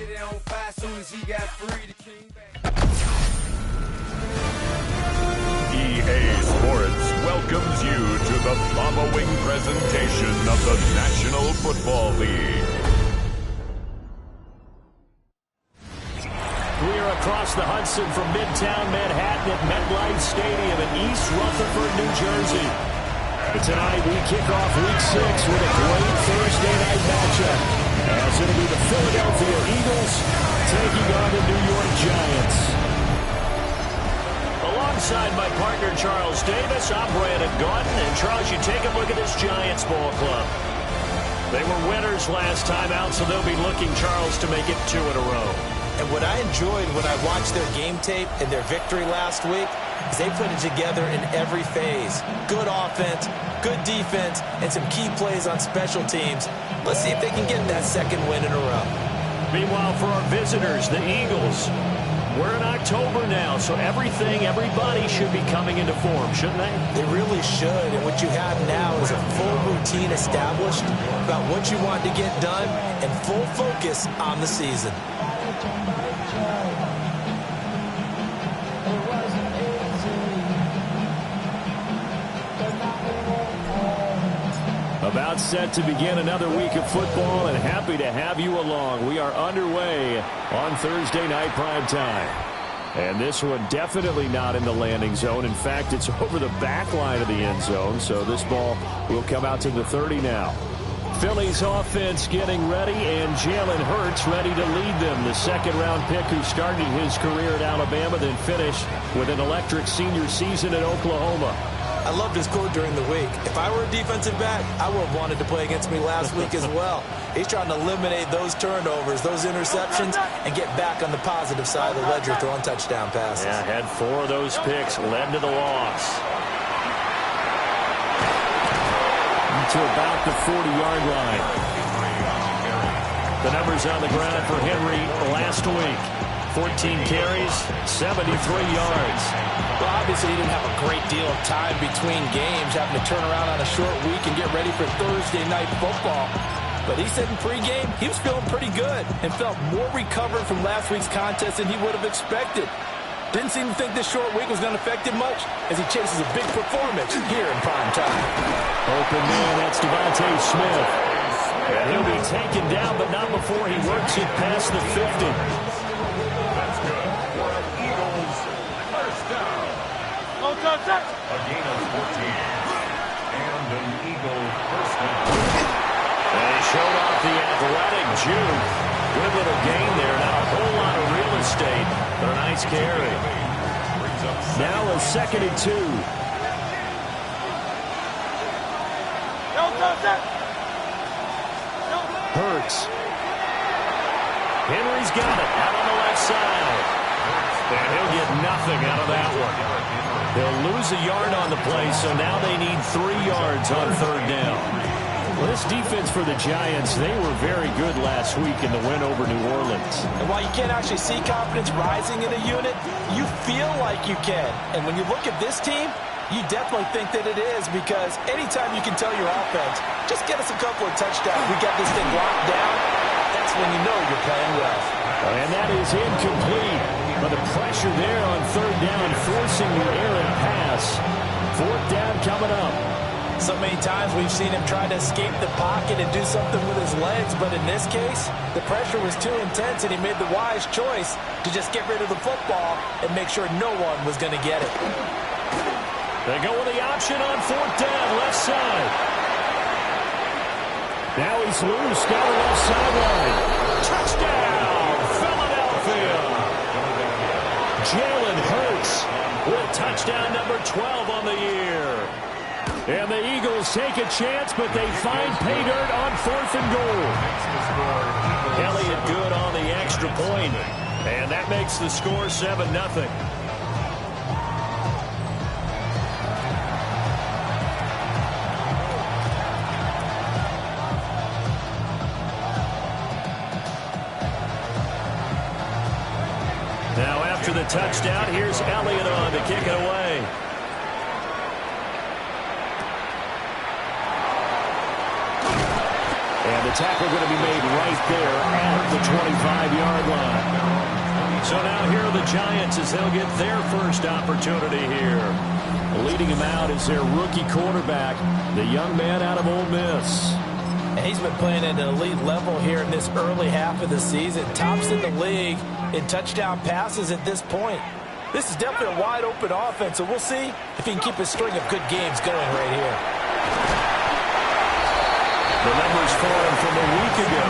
EA Sports welcomes you to the following presentation of the National Football League. We are across the Hudson from Midtown Manhattan at MetLife Stadium in East Rutherford, New Jersey. Tonight we kick off Week 6 with a great Thursday night matchup, as it'll be the Philadelphia Eagles taking on the New York Giants. Alongside my partner Charles Davis, I'm Brandon Gaudin, and Charles, you take a look at this Giants ball club. They were winners last time out, so they'll be looking, Charles, to make it 2 in a row. And what I enjoyed when I watched their game tape and their victory last week is they put it together in every phase. Good offense, good defense, and some key plays on special teams. Let's see if they can get that second win in a row. Meanwhile, for our visitors, the Eagles, we're in October now, so everybody should be coming into form, shouldn't they? They really should, and what you have now is a full routine established about what you want to get done and full focus on the season. About set to begin another week of football, and happy to have you along. We are underway on Thursday night primetime. And this one definitely not in the landing zone. In fact, it's over the back line of the end zone, so this ball will come out to the 30 now. Philly's offense getting ready, and Jalen Hurts ready to lead them. The second-round pick who started his career at Alabama, then finished with an electric senior season at Oklahoma. I loved his quote during the week. If I were a defensive back, I would have wanted to play against me last week as well. He's trying to eliminate those turnovers, those interceptions, and get back on the positive side of the ledger throwing touchdown passes. Yeah, had 4 of those picks, led to the loss. To about the 40-yard line. The numbers on the ground for Henry last week. 14 carries, 73 yards. Well, obviously he didn't have a great deal of time between games, having to turn around on a short week and get ready for Thursday night football. But he said in pregame he was feeling pretty good and felt more recovered from last week's contest than he would have expected. Didn't seem to think this short week was going to affect him much as he chases a big performance here in prime time. Open man, that's Devontae Smith. And he'll be taken down, but not before he works it past the 50. That's good for an Eagles first down. A gain of 14. And an Eagle first down. And he showed off the athletic juke. Good little gain there. Not a whole lot of real estate, but a nice carry. Now a 2nd and 2. Hurts. Henry's got it out on the left side. And he'll get nothing out of that one. They'll lose a yard on the play, so now they need 3 yards on 3rd down. Well, this defense for the Giants, they were very good last week in the win over New Orleans. And while you can't actually see confidence rising in a unit, you feel like you can. And when you look at this team, you definitely think that it is, because anytime you can tell your offense, just get us a couple of touchdowns, we got this thing locked down, that's when you know you're playing well. And that is incomplete. But the pressure there on 3rd down, forcing the errant pass. 4th down coming up. So many times we've seen him try to escape the pocket and do something with his legs, but in this case, the pressure was too intense and he made the wise choice to just get rid of the football and make sure no one was going to get it. They go with the option on 4th down, left side. Now he's loose down the left sideline. Touchdown, Philadelphia. Jalen Hurts with touchdown number 12 on the year. And the Eagles take a chance, but they find pay dirt on 4th and goal. Elliott good on the extra point, and that makes the score 7-0. Now after the touchdown, here's Elliott on to kick it away. And the tackle going to be made right there at the 25-yard line. So now here are the Giants as they'll get their first opportunity here. Leading him out is their rookie quarterback, the young man out of Ole Miss. And he's been playing at an elite level here in this early half of the season. Tops in the league in touchdown passes at this point. This is definitely a wide-open offense, so we'll see if he can keep a string of good games going right here. The numbers for him from a week ago: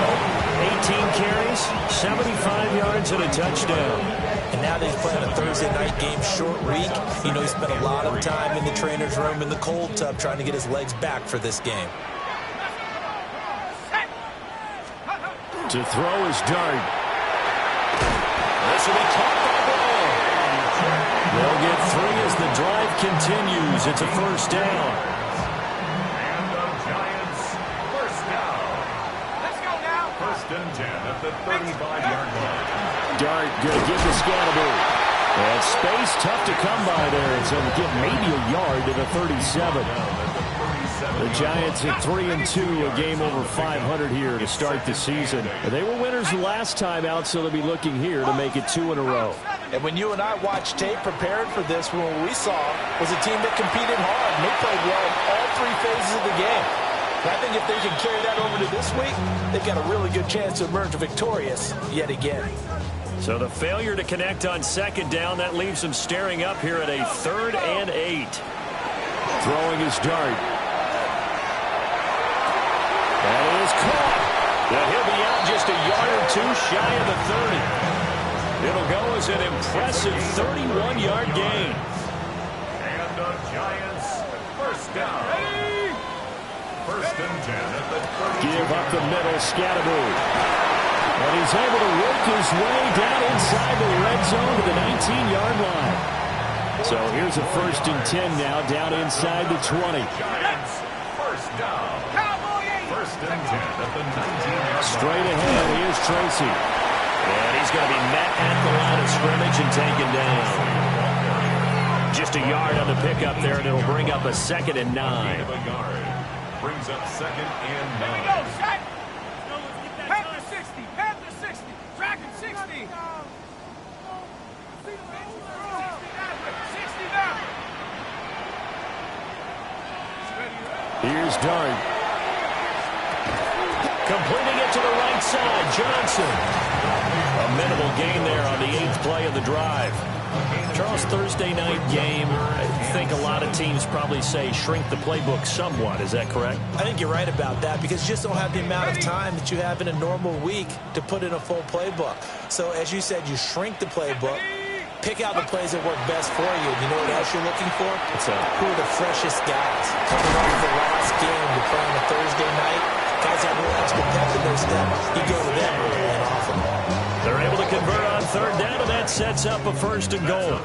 18 carries, 75 yards, and a touchdown. And now that he's playing a Thursday night game, short week, you know he spent a lot of time in the trainer's room in the cold tub trying to get his legs back for this game. To throw is Dart. This will be caught by Ball. They'll get 3 as the drive continues. It's a first down. And the Giants first down. Let's go now. First and 10 at the 35-yard line. Dart going to give the Scatterbury. And space tough to come by there. It's going to get maybe a yard to the 37. The Giants at 3-2, a game over 500 here to start the season. They were winners the last time out, so they'll be looking here to make it 2 in a row. And when you and I watched tape prepared for this, what we saw was a team that competed hard. And they played well in all 3 phases of the game. And I think if they can carry that over to this week, they've got a really good chance to emerge victorious yet again. So the failure to connect on second down, that leaves them staring up here at a 3rd and 8. Throwing his Dart. That is caught. Now he'll be out just a yard or 2 shy of the 30. It'll go as an impressive 31-yard gain. And the Giants first down. First and 10 at the 32. Give up the middle, Scatterbury. And he's able to work his way down inside the red zone to the 19-yard line. So here's a first and 10 now down inside the 20. Giants first down. First and 10 at the 19-yard line. Straight ahead, here's Tracy. And he's going to be met at the line of scrimmage and taken down. Just a yard on the pickup there, and it'll bring up a 2nd and 9. Brings up 2nd and 9. Here we go, Shaq. Panther 60, Panther 60, Dragon 60. 60 now. Here's Dart. Completing it to the right side, Johnson. A minimal gain there on the 8th play of the drive. Charles, Thursday night game, I think a lot of teams probably say shrink the playbook somewhat. Is that correct? I think you're right about that because you just don't have the amount of time that you have in a normal week to put in a full playbook. So as you said, you shrink the playbook, pick out the plays that work best for you. You know what else you're looking for? Who are the freshest guys coming off the last game to play on a Thursday night? Guys have a little extra pep in their step. You go to them early and often. They're able to convert on 3rd down, and that sets up a 1st and goal.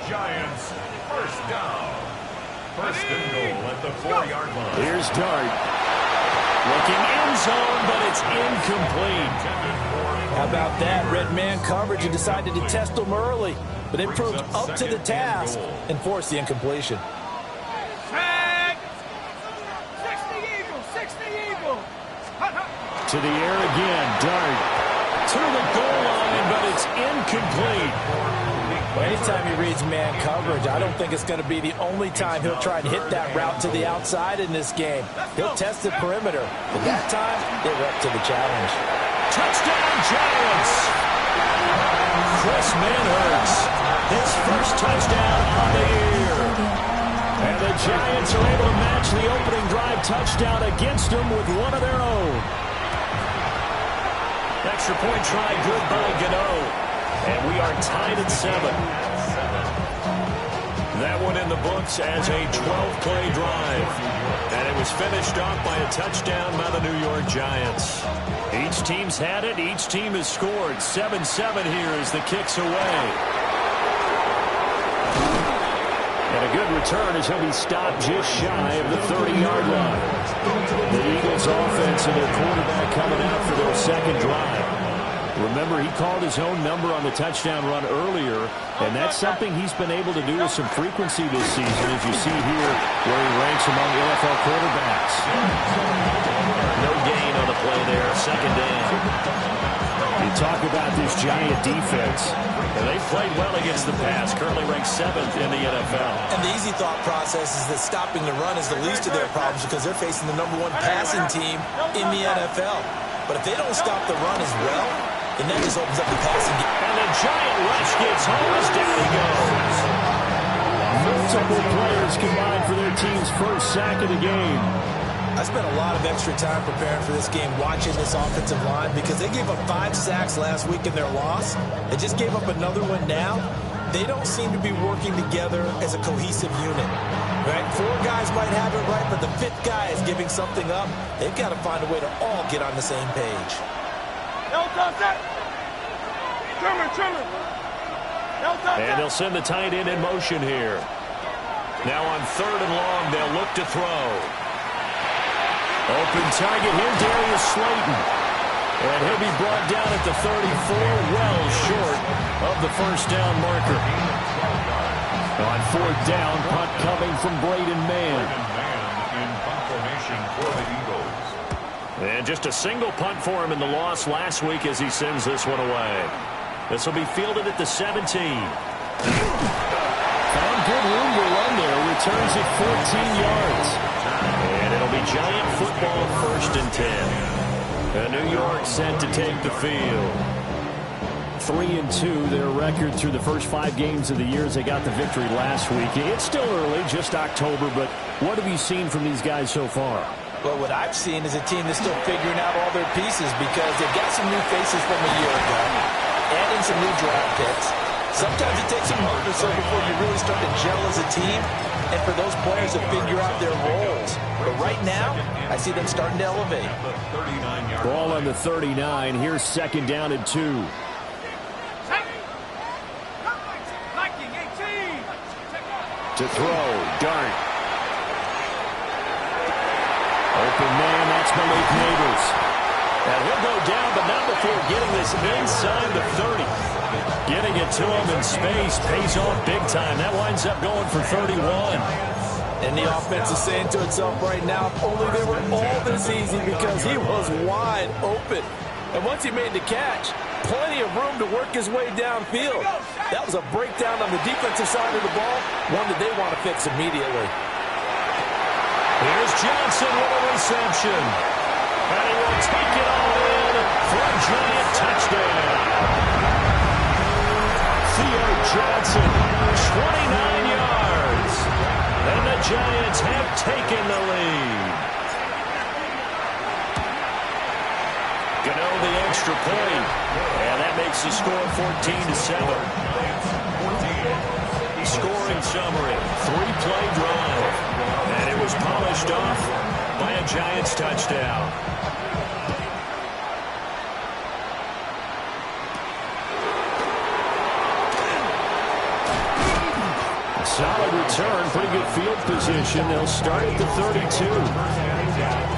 Giants first down. First and goal at the 4-yard line. Here's Dart. Looking end zone, but it's incomplete. How about that? Red man coverage and decided to test them early, but it proved up to the task and forced the incompletion. To the air again, Dart. To the goal line, but it's incomplete. Well, anytime he reads man coverage, I don't think it's going to be the only time he'll try and hit that route to the outside in this game. He'll test the perimeter, but that time, they were up to the challenge. Touchdown, Giants! Chris Manhurst, his first touchdown on the year. And the Giants are able to match the opening drive touchdown against them with one of their own. Extra point try good by Gano. And we are tied at 7. That one in the books as a 12-play drive. And it was finished off by a touchdown by the New York Giants. Each team's had it. Each team has scored. 7-7 here as the kick's away. And a good return as he'll be stopped just shy of the 30-yard line. The Eagles offense and their quarterback coming out for their second drive. Remember, he called his own number on the touchdown run earlier, and that's something he's been able to do with some frequency this season, as you see here where he ranks among NFL quarterbacks. No gain on the play there, second down. You talk about this Giant defense. And they played well against the pass, currently ranked 7th in the NFL. And the easy thought process is that stopping the run is the least of their problems because they're facing the #1 passing team in the NFL. But if they don't stop the run as well, then that just opens up the passing game. And the Giant rush gets home as down he goes. Multiple players combined for their team's first sack of the game. I spent a lot of extra time preparing for this game watching this offensive line because they gave up 5 sacks last week in their loss. They just gave up another one now. They don't seem to be working together as a cohesive unit. Right? 4 guys might have it right, but the 5th guy is giving something up. They've got to find a way to all get on the same page. And they'll send the tight end in motion here. Now on 3rd and long, they'll look to throw. Open target here, Darius Slayton. And he'll be brought down at the 34, well short of the first down marker. On 4th down, punt coming from Braden Mann. In punt formation for the Eagles. And just a single punt for him in the loss last week as he sends this one away. This will be fielded at the 17. Found good room to run there. Returns it 14 yards. And it'll be Giant football 1st and 10. New York set to take the field. 3-2, their record through the first 5 games of the year as they got the victory last week. It's still early, just October, but what have you seen from these guys so far? Well, what I've seen is a team that's still figuring out all their pieces because they've got some new faces from a year ago, adding some new draft picks. Sometimes it takes some month or so before you really start to gel as a team and for those players to figure out their roles. But right now, I see them starting to elevate. Ball on the 39. Here's 2nd down and 2. To throw, Dart. Open man, that's Malik Neighbors. And he'll go down, but not before getting this inside the 30. Getting it to him in space pays off big time. That winds up going for 31. And the offense is saying to itself right now, if only they were all this easy because he was wide open. And once he made the catch, plenty of room to work his way downfield. That was a breakdown on the defensive side of the ball, one that they want to fix immediately. Here's Johnson with a reception. And he will take it all in for a Giant touchdown. Theo Johnson, 29 yards. And the Giants have taken the lead. Gano the extra point. And that makes the score 14-7. Scoring summary. 3-play drive. And it was polished off by a Giants touchdown. Solid return, pretty good field position. They'll start at the 32.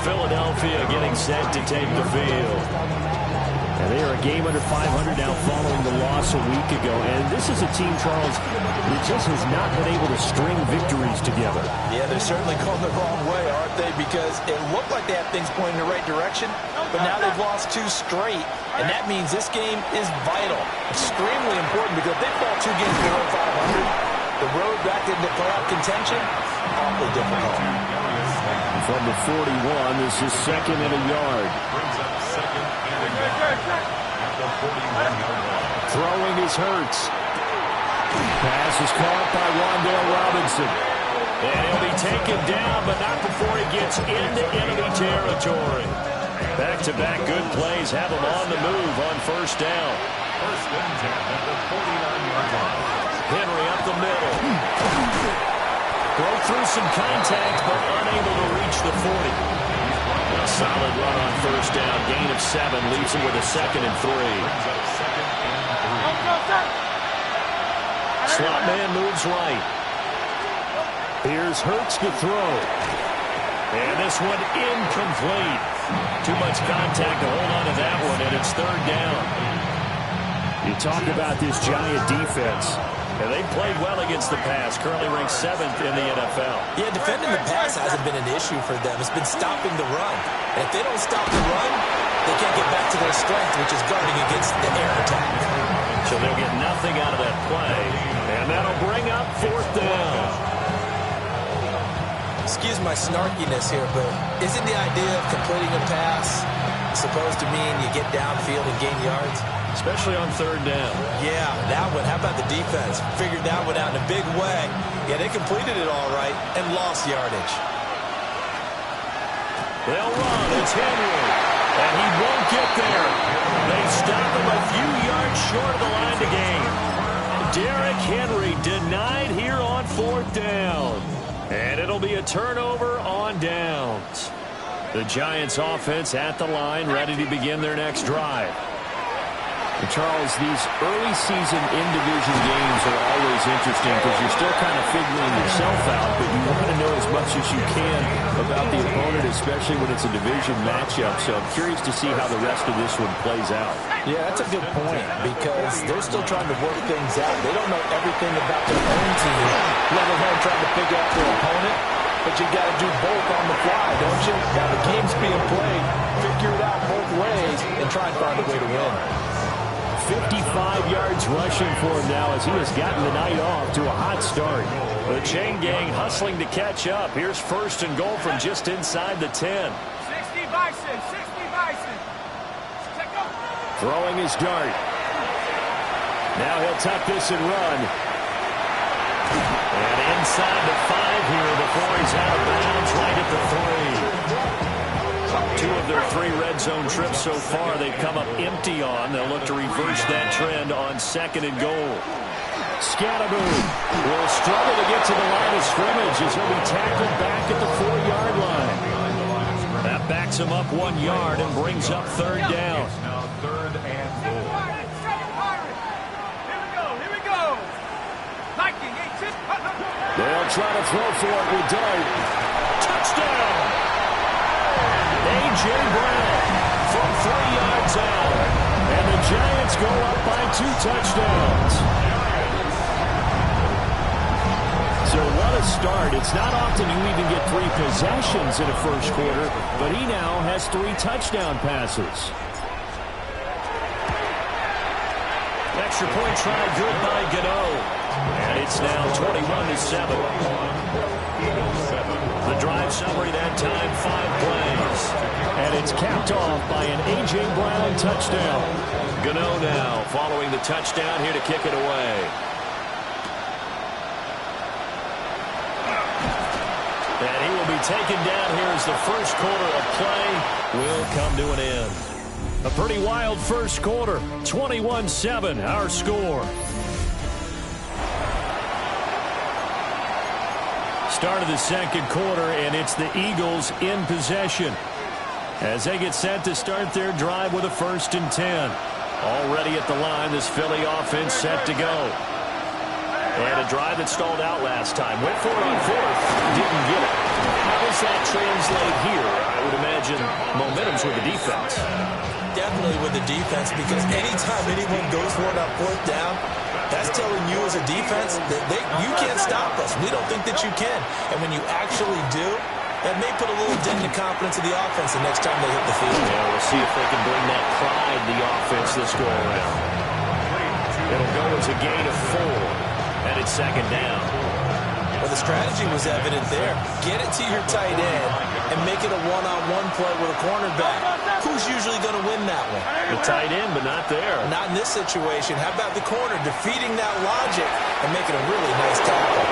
Philadelphia getting set to take the field. And they are a game under 500 now following the loss a week ago. And this is a team, Charles, that just has not been able to string victories together. Yeah, they're certainly going the wrong way, aren't they? Because it looked like they had things pointing in the right direction, but now they've lost 2 straight. And that means this game is vital. Extremely important because if they fall 2 games below 500, the road back into playoff contention, awfully difficult. From the 41, this is 2nd and a yard. Brings up 2nd and a yard at the 41-yard line. Throwing is Hurts. Pass is caught by Wan'Dale Robinson. And he'll be taken down, but not before he gets into enemy territory. Back-to-back good plays have him on the move on 1st down. 1st and 10 at the 49-yard line. Henry up the middle. Broke through some contact, but unable to reach the 40. A solid run on 1st down. Gain of 7 leaves him with a 2nd and 3. Slot man moves right. Here's Hurts to throw. And this one incomplete. Too much contact to hold on to that one, and it's 3rd down. talk about this Giant defense. And they've played well against the pass, currently ranked 7th in the NFL. Yeah, defending the pass hasn't been an issue for them. It's been stopping the run. And if they don't stop the run, they can't get back to their strength, which is guarding against the air attack. So they'll get nothing out of that play. And that'll bring up 4th down. Excuse my snarkiness here, but isn't the idea of completing a pass supposed to mean you get downfield and gain yards? Especially on 3rd down. Yeah, that one. How about the defense? Figured that one out in a big way. Yeah, they completed it all right and lost yardage. They'll run. It's Henry. And he won't get there. They stop him a few yards short of the line to gain. Derrick Henry denied here on 4th down. And it'll be a turnover on downs. The Giants offense at the line, ready to begin their next drive. And Charles, these early season in-division games are always interesting because you're still kind of figuring yourself out, but you want to know as much as you can about the opponent, especially when it's a division matchup. So I'm curious to see how the rest of this one plays out. Yeah, that's a good point because they're still trying to work things out. They don't know everything about their own team, let alone trying to figure out their opponent. But you got to do both on the fly, don't you? While the game's being played, figure it out both ways and try and find a way to win. 55 yards rushing for him now as he has gotten the night off to a hot start. The chain gang hustling to catch up. Here's 1st and goal from just inside the 10. 60 Bison, 60 Bison. Check up. Throwing his dart. Now he'll tuck this and run. And inside the 5 here before he's out of bounds right at the 3. 2 of their 3 red zone trips so far they've come up empty on. They'll look to reverse that trend on 2nd and goal. Scatterboom will struggle to get to the line of scrimmage as he'll be tackled back at the 4-yard line. That backs him up 1 yard and brings up 3rd down. Now 3rd and goal. Here we go. Viking, they'll try to throw for it with Dart. Touchdown! A.J. Brown from 3 yards out. And the Giants go up by 2 touchdowns. So what a start. It's not often you even get 3 possessions in a first quarter, but he now has 3 touchdown passes. Extra point try good by Gano. And it's now 21-7. The drive summary that time, 5 plays. And it's capped off by an A.J. Brown touchdown. Gano now following the touchdown here to kick it away. And he will be taken down here as the first quarter of play will come to an end. A pretty wild first quarter. 21-7, our score. Start of the second quarter, and it's the Eagles in possession as they get set to start their drive with a 1st and 10. Already at the line, this Philly offense set to go. And a drive that stalled out last time. Went for it on 4th, didn't get it. How does that translate here? I would imagine momentum's with the defense. Definitely with the defense, because anytime anyone goes for it on 4th down, that's telling you as a defense that you can't stop us. We don't think that you can. And when you actually do, that may put a little dent in the confidence of the offense the next time they hit the field. Yeah, we'll see if they can bring that pride to the offense this go around. It'll go as a gain of 4. And it's 2nd down. Well, the strategy was evident there. Get it to your tight end and make it a one-on-one play with a cornerback. Who's usually going to win that one? The tight end, but not there. Not in this situation. How about the corner defeating that logic and making a really nice tackle?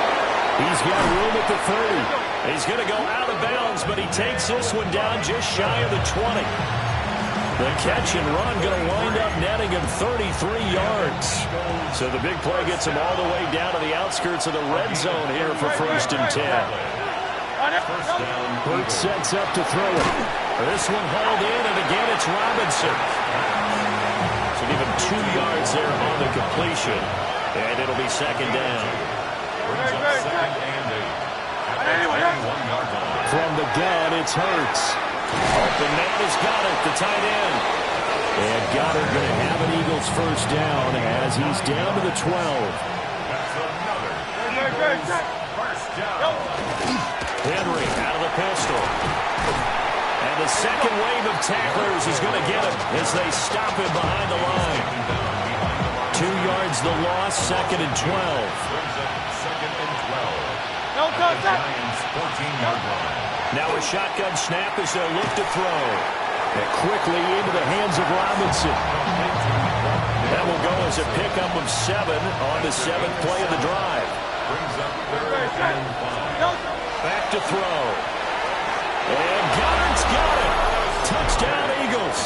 He's got room at the 30. He's going to go out of bounds, but he takes this one down just shy of the 20. The catch and run going to wind up netting him 33 yards. So the big play gets him all the way down to the outskirts of the red zone here for 1st and 10. Burt sets up to throw it. This one hauled in, and again it's Robinson. So give him 2 yards there on the completion, and it'll be 2nd down. From the gun, it's Hurts. Open man has got it, the tight end. And Goddard going to have an Eagles first down as he's down to the 12. That's another Eagles first down. Henry out of the pistol. And the second wave of tacklers is going to get him as they stop him behind the line. 2 yards the loss, 2nd and 12. Second and 12. No contact. Giants 14-yard line. Now a shotgun snap as they'll look to throw. And quickly into the hands of Robinson. That will go as a pickup of 7 on the 7th play of the drive. Brings up 3rd and 5. Back to throw. And Goddard's got it. Touchdown, Eagles.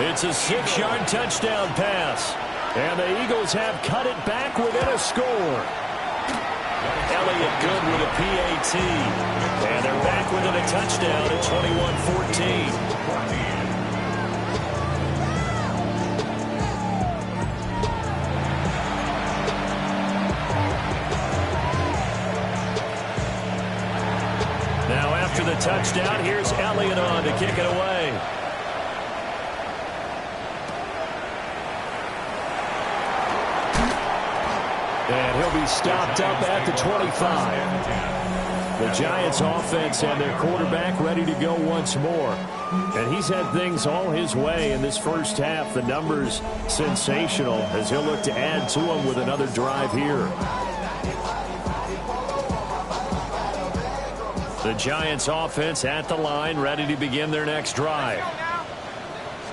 It's a 6-yard touchdown pass. And the Eagles have cut it back within a score. Elliott good with a PAT. And they're back within a touchdown at 21-14. Now after the touchdown, here's Elliott on to kick it away. And he'll be stopped up at the 25. The Giants offense and their quarterback ready to go once more. And he's had things all his way in this first half. The numbers sensational as he'll look to add to them with another drive here. The Giants offense at the line ready to begin their next drive.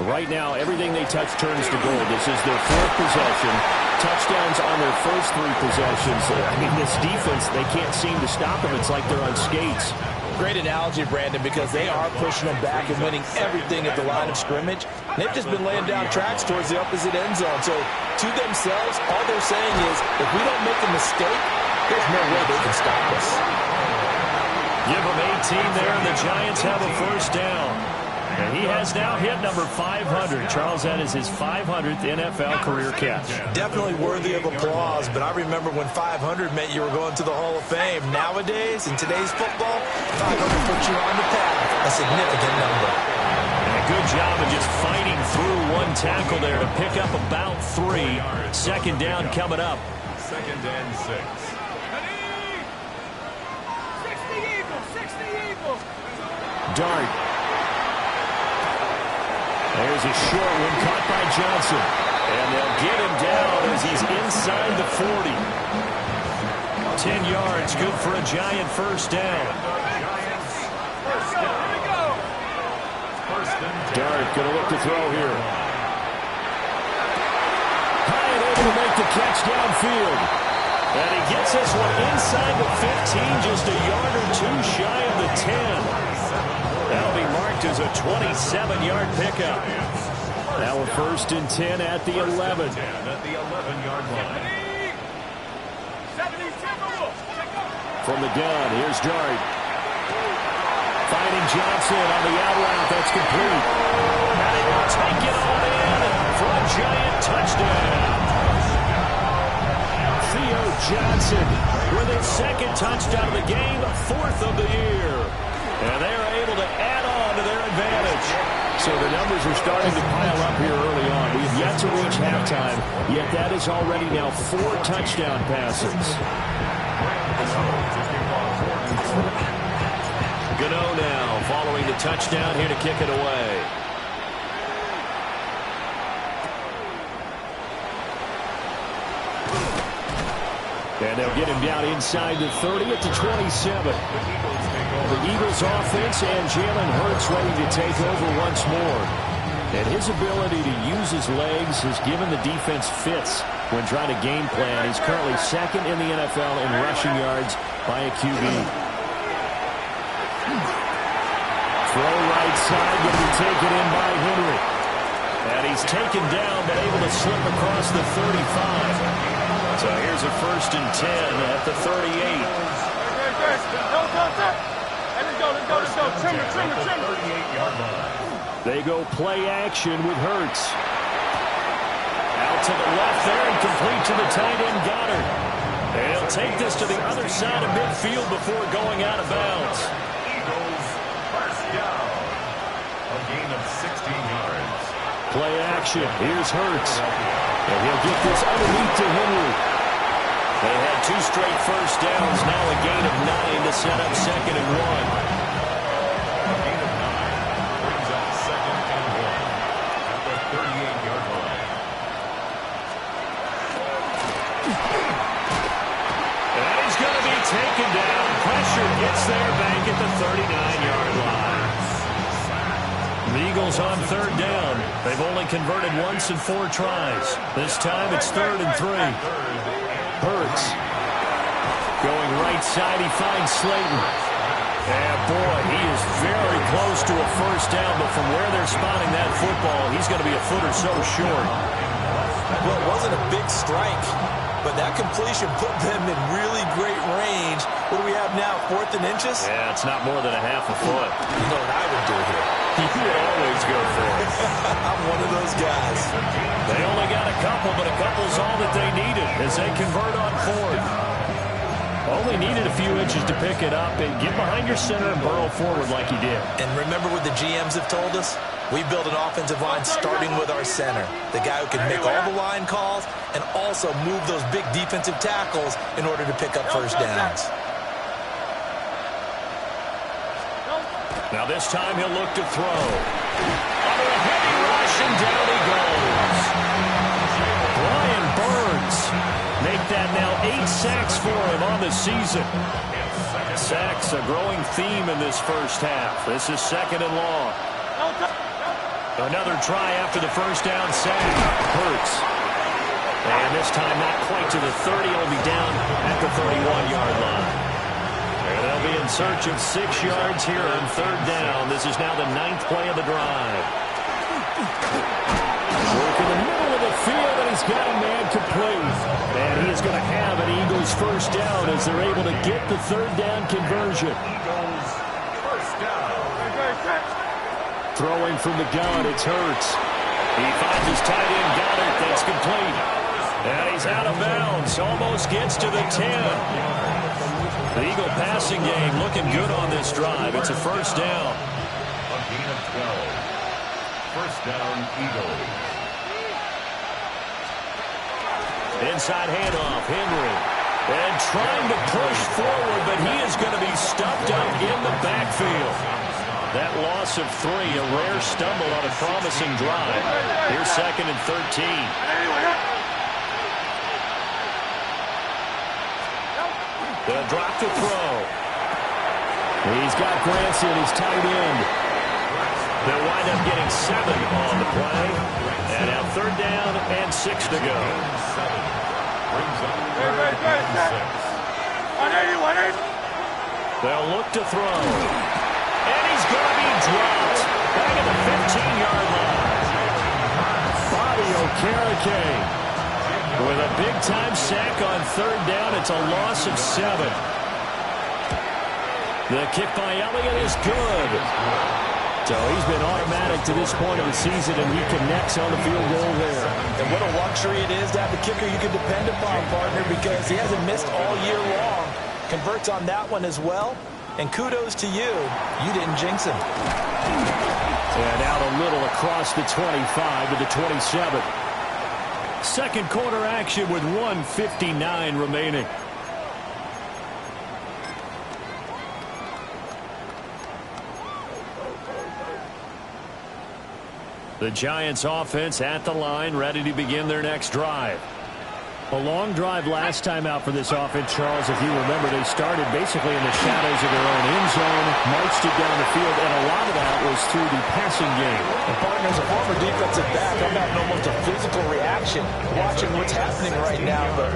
Right now, everything they touch turns to gold. This is their 4th possession. Touchdowns on their first 3 possessions. I mean, this defense, they can't seem to stop them. It's like they're on skates. Great analogy, Brandon, because they are pushing them back and winning everything at the line of scrimmage. They've just been laying down tracks towards the opposite end zone. So to themselves, all they're saying is, if we don't make a mistake, there's no way they can stop us. Give them 18 there, and the Giants have a first down. And he has now hit number 500. Charles, that is his 500th NFL career catch. Definitely worthy of applause, but I remember when 500 meant you were going to the Hall of Fame. Nowadays, in today's football, 500 puts you on the path, a significant number. And a good job of just fighting through one tackle there to pick up about 3. 2nd down coming up. 2nd and 6. 60 Eagles, 60 Eagles. Dart. There's a short one caught by Johnson. And they'll get him down as he's inside the 40. 10 yards, good for a Giant first down. Dart going to look to throw here. High and able to make the catch downfield. And he gets this one inside the 15, just a yard or 2 shy of the 10. That'll be marked as a 27-yard pickup. Now a 1st and 10 at the 11. At the 11-yard line. From the gun, here's Dart. Finding Johnson on the out route. That's complete. And he will take it on in for a Giant touchdown. Theo Johnson with his 2nd touchdown of the game, 4th of the year. And they are able to add on to their advantage. So the numbers are starting to pile up here early on. We have yet to reach halftime, yet that is already now 4 touchdown passes. Gano now following the touchdown here to kick it away. And they'll get him down inside the 30 at the 27. The Eagles offense and Jalen Hurts ready to take over once more. And his ability to use his legs has given the defense fits when trying to game plan. He's currently 2nd in the NFL in rushing yards by a QB. Throw right side, going to be taken in by Henry. And he's taken down, but able to slip across the 35. So here's a 1st and 10 at the 38. Let's go. Trimmer. 38-yard line. They go play action with Hurts. Out to the left there and complete to the tight end Goddard. And he'll take this to the other side of midfield before going out of bounds. Eagles first down. A gain of 16 yards. Play action. Here's Hurts. And he'll get this underneath to Henry. They had 2 straight first downs. Now a gain of 9 to set up 2nd and 1. A gain of 9 brings up 2nd and 1 at the 38-yard line. And he's going to be taken down. Pressure gets there back at the 39-yard line. The Eagles on 3rd down. They've only converted once in 4 tries. This time it's 3rd and 3. Hurts. Going right side, he finds Slayton. And boy, he is very close to a first down, but from where they're spotting that football, he's going to be a foot or so short. Well, it wasn't a big strike, but that completion put them in really great range. What do we have now, 4th and inches? Yeah, it's not more than a half a foot. You know what I would do here? You would always go for it. I'm one of those guys. They only got a couple, but a couple's all that they needed as they convert on 4th. Only needed a few inches to pick it up and get behind your center and burrow forward like he did. And remember what the GMs have told us? We build an offensive line starting with our center, the guy who can make all the line calls and also move those big defensive tackles in order to pick up first downs. Now this time he'll look to throw. Under a heavy rush, and down he goes. Brian Burns make that now 8 sacks for him on the season. Sacks a growing theme in this first half. This is 2nd and long. Another try after the first down sack. Hurts. And this time not quite to the 30. He'll be down at the 31-yard line. And they'll be in search of 6 yards here on 3rd down. This is now the 9th play of the drive. Work in the middle of the field, and he's got a man complete. And he is going to have an Eagles first down as they're able to get the 3rd down conversion. Eagles first down. Throwing from the gun, it's Hurts. He finds his tight end, Goddard. That's complete. And he's out of bounds. Almost gets to the 10. The Eagle passing game looking good on this drive. It's a first down. A gain of 12. First down, Eagles. Inside handoff, Henry. And trying to push forward, but he is going to be stuffed up in the backfield. That loss of 3, a rare stumble on a promising drive. Here's 2nd and 13. They'll drop to throw. He's got Granson, his tight end. They'll wind up getting 7 on the play. And now 3rd down and 6 to go. They'll look to throw. And he's going to be dropped back at the 15-yard line. Bobby Okereke with a big-time sack on 3rd down. It's a loss of 7. The kick by Elliott is good. So he's been automatic to this point of the season, and he connects on the field goal there. And what a luxury it is to have a kicker you can depend upon, partner, because he hasn't missed all year long. Converts on that one as well. And kudos to you. You didn't jinx him. And out a little across the 25 to the 27. Second quarter action with 1:59 remaining. The Giants offense at the line, ready to begin their next drive. A long drive last time out for this offense, Charles. If you remember, they started basically in the shadows of their own end zone, marched it down the field, and a lot of that was through the passing game. And partners, a former defensive back, I'm having almost a physical reaction watching what's happening right now. But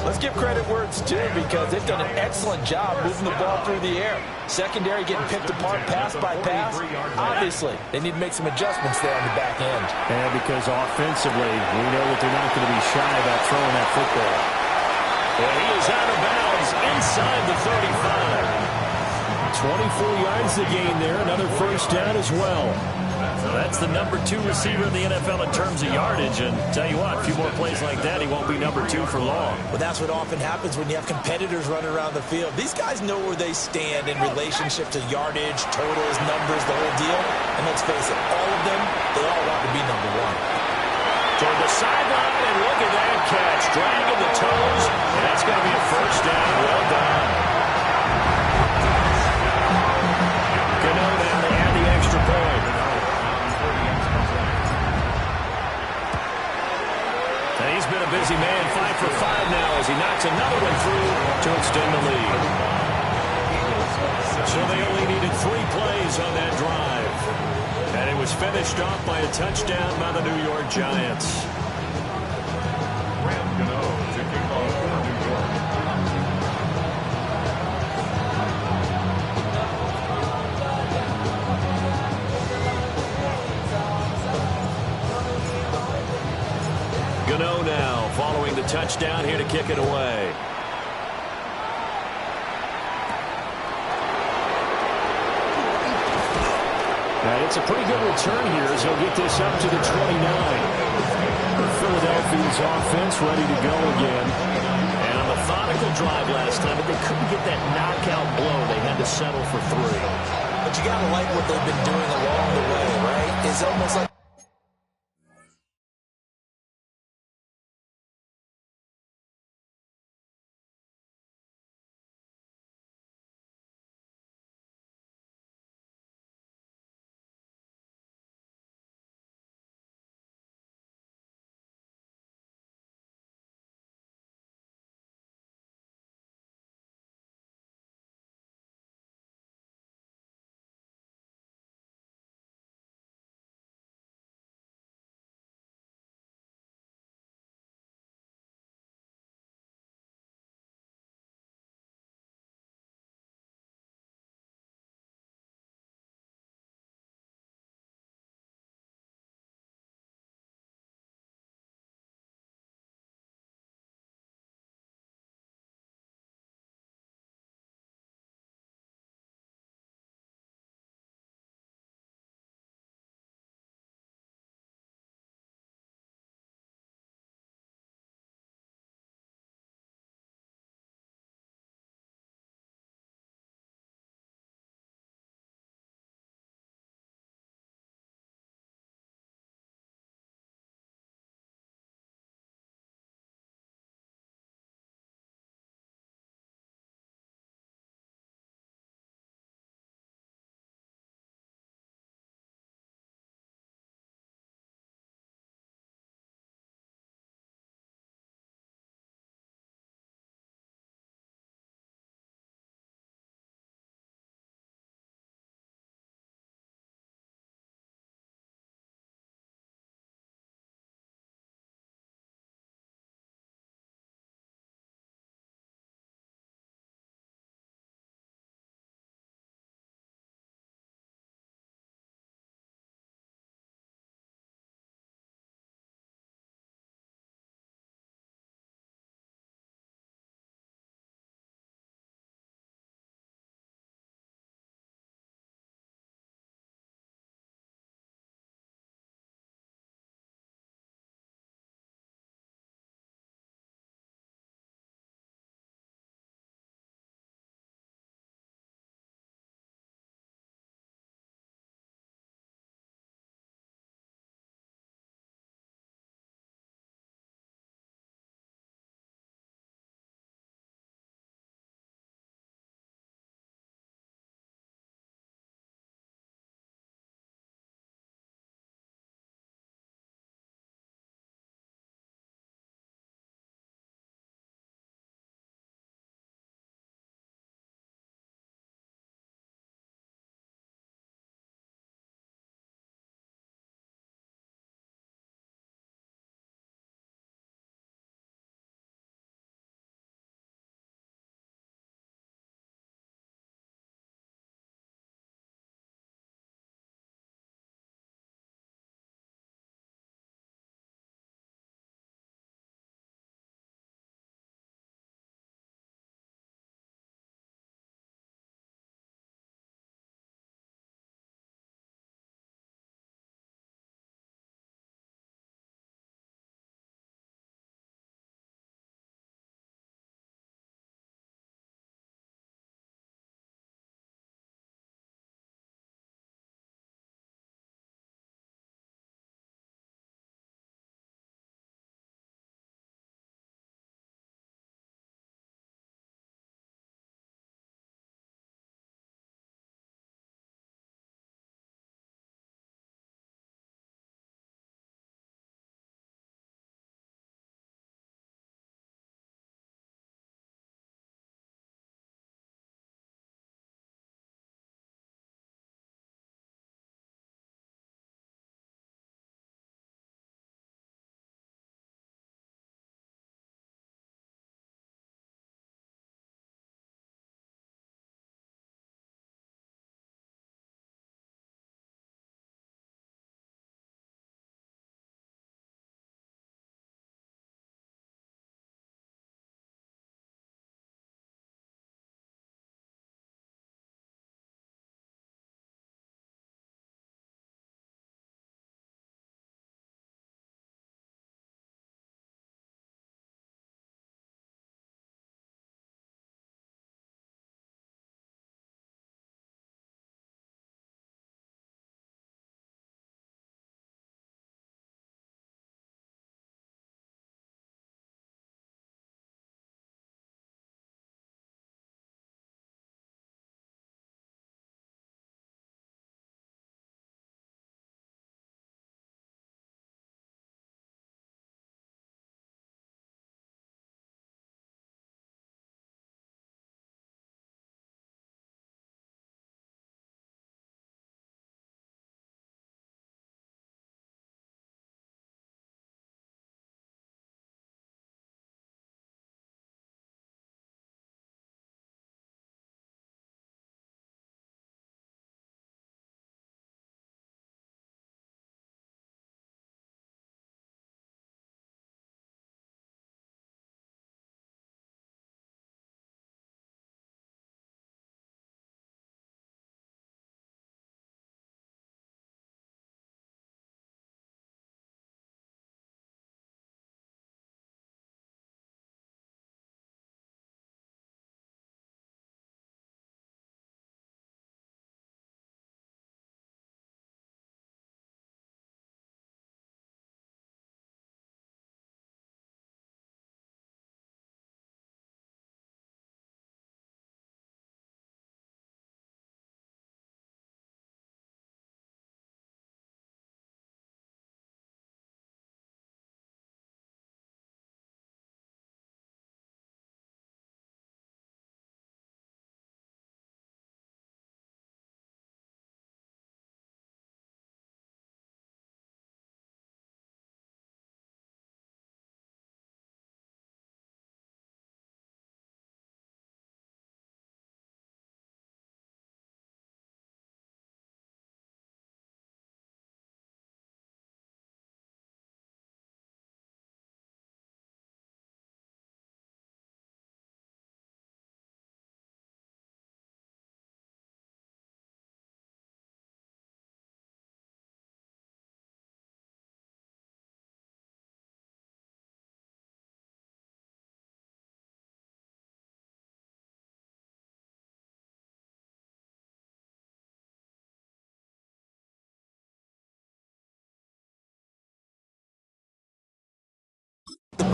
let's give credit where it's due, because they've done an excellent job moving the ball through the air. Secondary getting picked apart pass by pass. Obviously, they need to make some adjustments there on the back end. And because offensively, we know that they're not going to be shy about throwing that football. And he is out of bounds inside the 35. 24 yards to gain there. Another first down as well. That's the number 2 receiver in the NFL in terms of yardage. And tell you what, a few more plays like that, he won't be number 2 for long. Well, that's what often happens when you have competitors running around the field. These guys know where they stand in relationship to yardage, totals, numbers, the whole deal. And let's face it, all of them, they all want to be number 1. Toward the sideline, and look at that catch. Dragging the toes, and that's going to be a first down. Well done. Gano now, they add the extra point. And he's been a busy man, 5 for 5 now as he knocks another one through to extend the lead. So they only needed 3 plays on that drive. And it was finished off by a touchdown by the New York Giants. Graham Gano to kick off for New York. Gano now following the touchdown here to kick it away. And it's a pretty good return here as he'll get this up to the 29. Philadelphia's offense ready to go again. And a methodical drive last time, but they couldn't get that knockout blow. They had to settle for 3. But you got to like what they've been doing along the way, right? It's almost like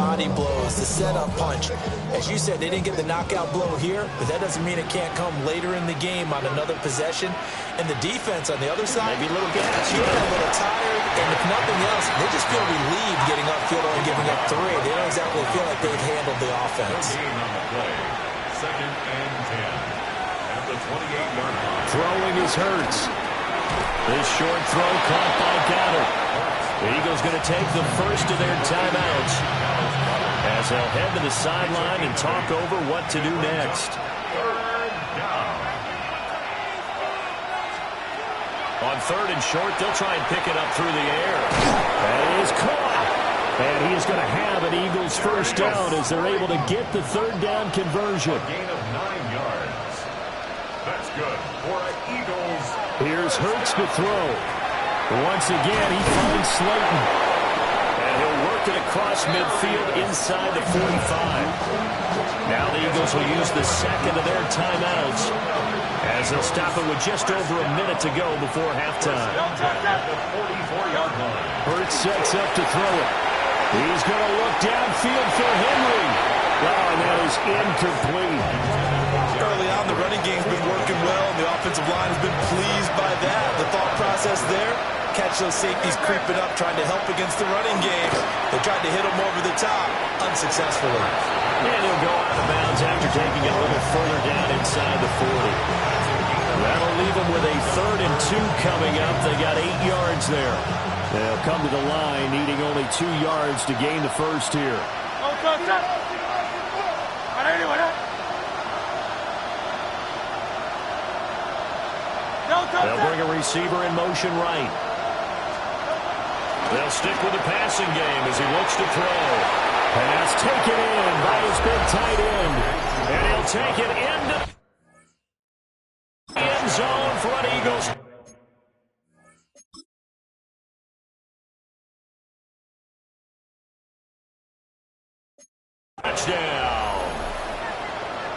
body blows, the setup punch. As you said, they didn't get the knockout blow here, but that doesn't mean it can't come later in the game on another possession. And the defense on the other side, maybe a little gas. Yeah, a little tired, and if nothing else, they just feel relieved getting upfield and giving up 3. They don't exactly feel like they've handled the offense. Gain on the play. 2nd and 10. At the 28-yard line. Throwing is Hurts. This short throw caught by Goddard. The Eagles going to take the first of their timeouts as they'll head to the sideline and talk over what to do next. On 3rd and short, they'll try and pick it up through the air. That is caught. And he is going to have an Eagles first down as they're able to get the 3rd down conversion. A gain of 9 yards. That's good for Eagles. Here's Hurts to throw. Once again, he finds Slayton. And he'll work it across midfield inside the 45. Now the Eagles will use the second of their timeouts as they'll stop it with just over a minute to go before halftime. At the 44-yard line. Hurts sets up to throw it. He's going to look downfield for Henry. Oh, and that is incomplete. Early on, the running game's been working well, and the offensive line has been pleased by that. The thought process there, catch those safeties creeping up, trying to help against the running game. They tried to hit them over the top, unsuccessfully. And he'll go out of bounds after taking it a little further down inside the 40. That'll leave them with a 3rd and 2 coming up. They got 8 yards there. They'll come to the line, needing only 2 yards to gain the first here. They'll bring a receiver in motion right. They'll stick with the passing game as he looks to throw. Pass taken in by his big tight end. And he'll take it into the end zone for an Eagles. Touchdown.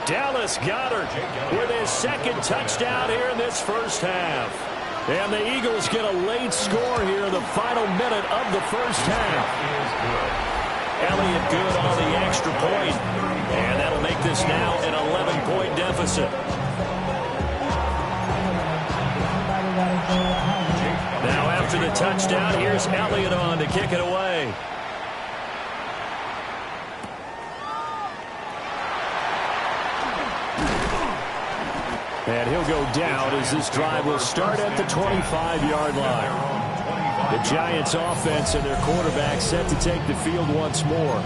Dallas Goedert with his 2nd touchdown here in this first half. And the Eagles get a late score here in the final minute of the first half. Elliott good on the extra point. And that'll make this now an 11-point deficit. Now after the touchdown, here's Elliott on to kick it away. And he'll go down as this drive will start at the 25-yard line. The Giants offense and their quarterback set to take the field once more.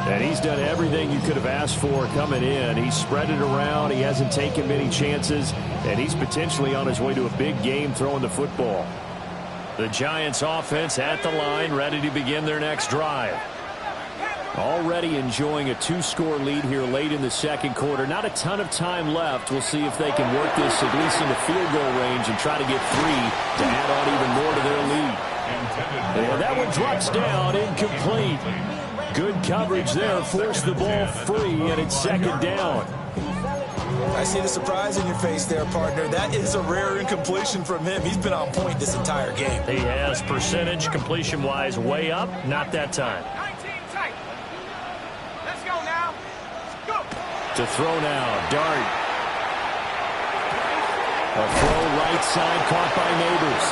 And he's done everything you could have asked for coming in. He's spread it around. He hasn't taken many chances. And he's potentially on his way to a big game throwing the football. The Giants offense at the line, ready to begin their next drive. Already enjoying a 2-score lead here late in the 2nd quarter. Not a ton of time left. We'll see if they can work this at least into field goal range and try to get 3 to add on even more to their lead. And that one drops down, incomplete. Good coverage there, forced the ball free, and it's 2nd down. I see the surprise in your face there, partner. That is a rare incompletion from him. He's been on point this entire game. He has percentage completion-wise way up, not that time. To throw now, Dart. A throw right side caught by Neighbors.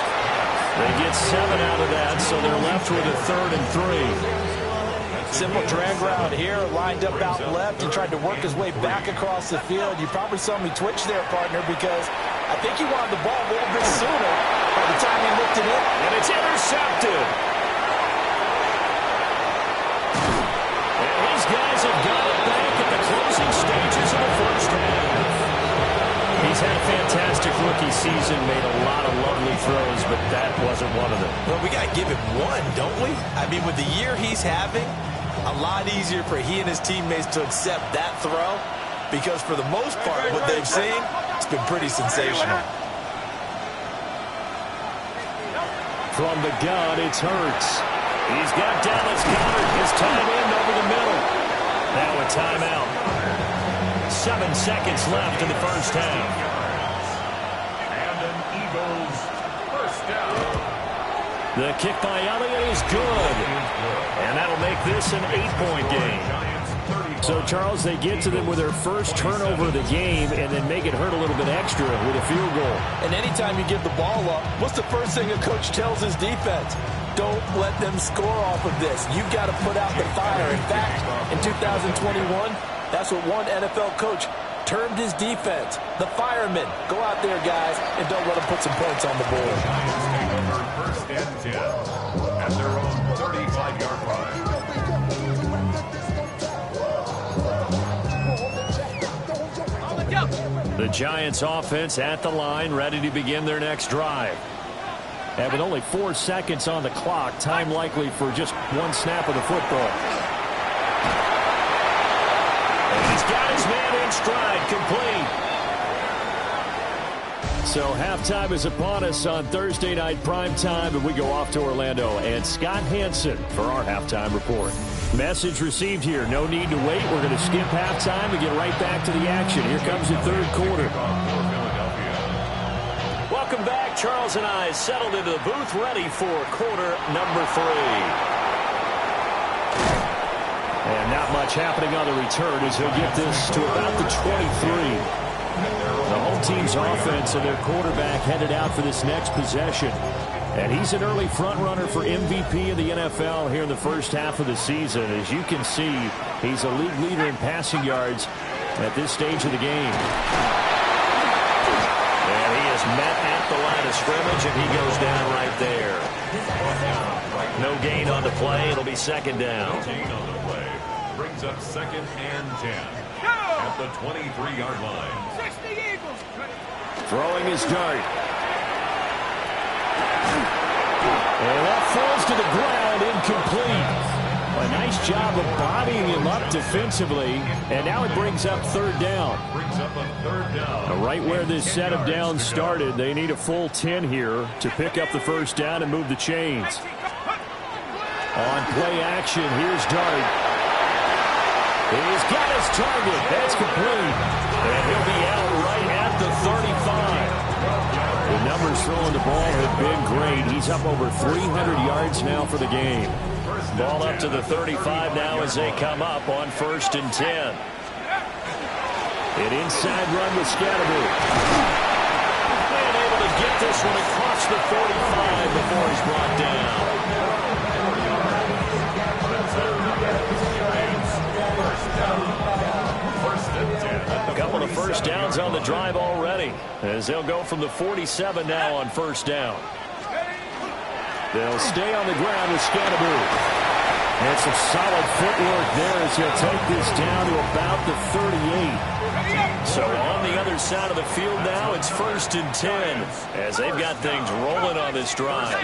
They get 7 out of that, so they're left with a 3rd and 3. Simple drag route here, lined up out left and tried to work his way back across the field. You probably saw me twitch there, partner, because I think he wanted the ball a little bit sooner by the time he looked it in. And it's intercepted. And these guys have got it back at the closing stages of the first half. He's had a fantastic rookie season, made a lot of lovely throws, but that wasn't one of them. Well, we got to give him one, don't we? I mean, with the year he's having, a lot easier for he and his teammates to accept that throw because for the most part, what they've seen, it's been pretty sensational. From the gun, it's Hurts. He's got Dallas Goedert, his tight end over the middle. Now a timeout. 7 seconds left in the first half. And an Eagles first down. The kick by Elliott is good. And that'll make this an 8-point game. So, Charles, they get to them with their first turnover of the game and then make it hurt a little bit extra with a field goal. And anytime you give the ball up, what's the first thing a coach tells his defense? Don't let them score off of this. You've got to put out the fire. In fact, in 2021, that's what one NFL coach termed his defense, the firemen. Go out there, guys, and don't let them put some points on the board. First and 10 at their own 35-yard line. The Giants offense at the line, ready to begin their next drive. And with only 4 seconds on the clock, time likely for just one snap of the football. And he's got his man in stride, complete. So halftime is upon us on Thursday night primetime, and we go off to Orlando and Scott Hansen for our halftime report. Message received here. No need to wait. We're going to skip halftime and get right back to the action. Here comes the third quarter. Welcome back. Charles and I settled into the booth, ready for quarter number 3. And not much happening on the return as he'll get this to about the 23. The home team's offense and their quarterback headed out for this next possession. And he's an early front runner for MVP in the NFL here in the first half of the season. As you can see, he's a league leader in passing yards at this stage of the game. And he is met at the line of scrimmage, and he goes down right there. No gain on the play. It'll be second down. No gain on the play. Brings up second and 10 at the 23-yard line. 60 Eagles. Throwing his dart. And that falls to the ground, incomplete. A nice job of bodying him up defensively, and now it brings up third down. Right where this set of downs started, they need a full 10 here to pick up the first down and move the chains. On play action, here's Dart. He's got his target. That's complete. And he'll be out right at the 35. The numbers throwing the ball have been great. He's up over 300 yards now for the game. Ball up to the 35 now as they come up on first and 10. An inside run with Scatterby. And able to get this one across the 45 before he's brought down. A couple of first downs on the drive already, as they'll go from the 47 now on first down. They'll stay on the ground with Scatterby. And some solid footwork there as he'll take this down to about the 38. So on the other side of the field now, it's first and 10 as they've got things rolling on this drive.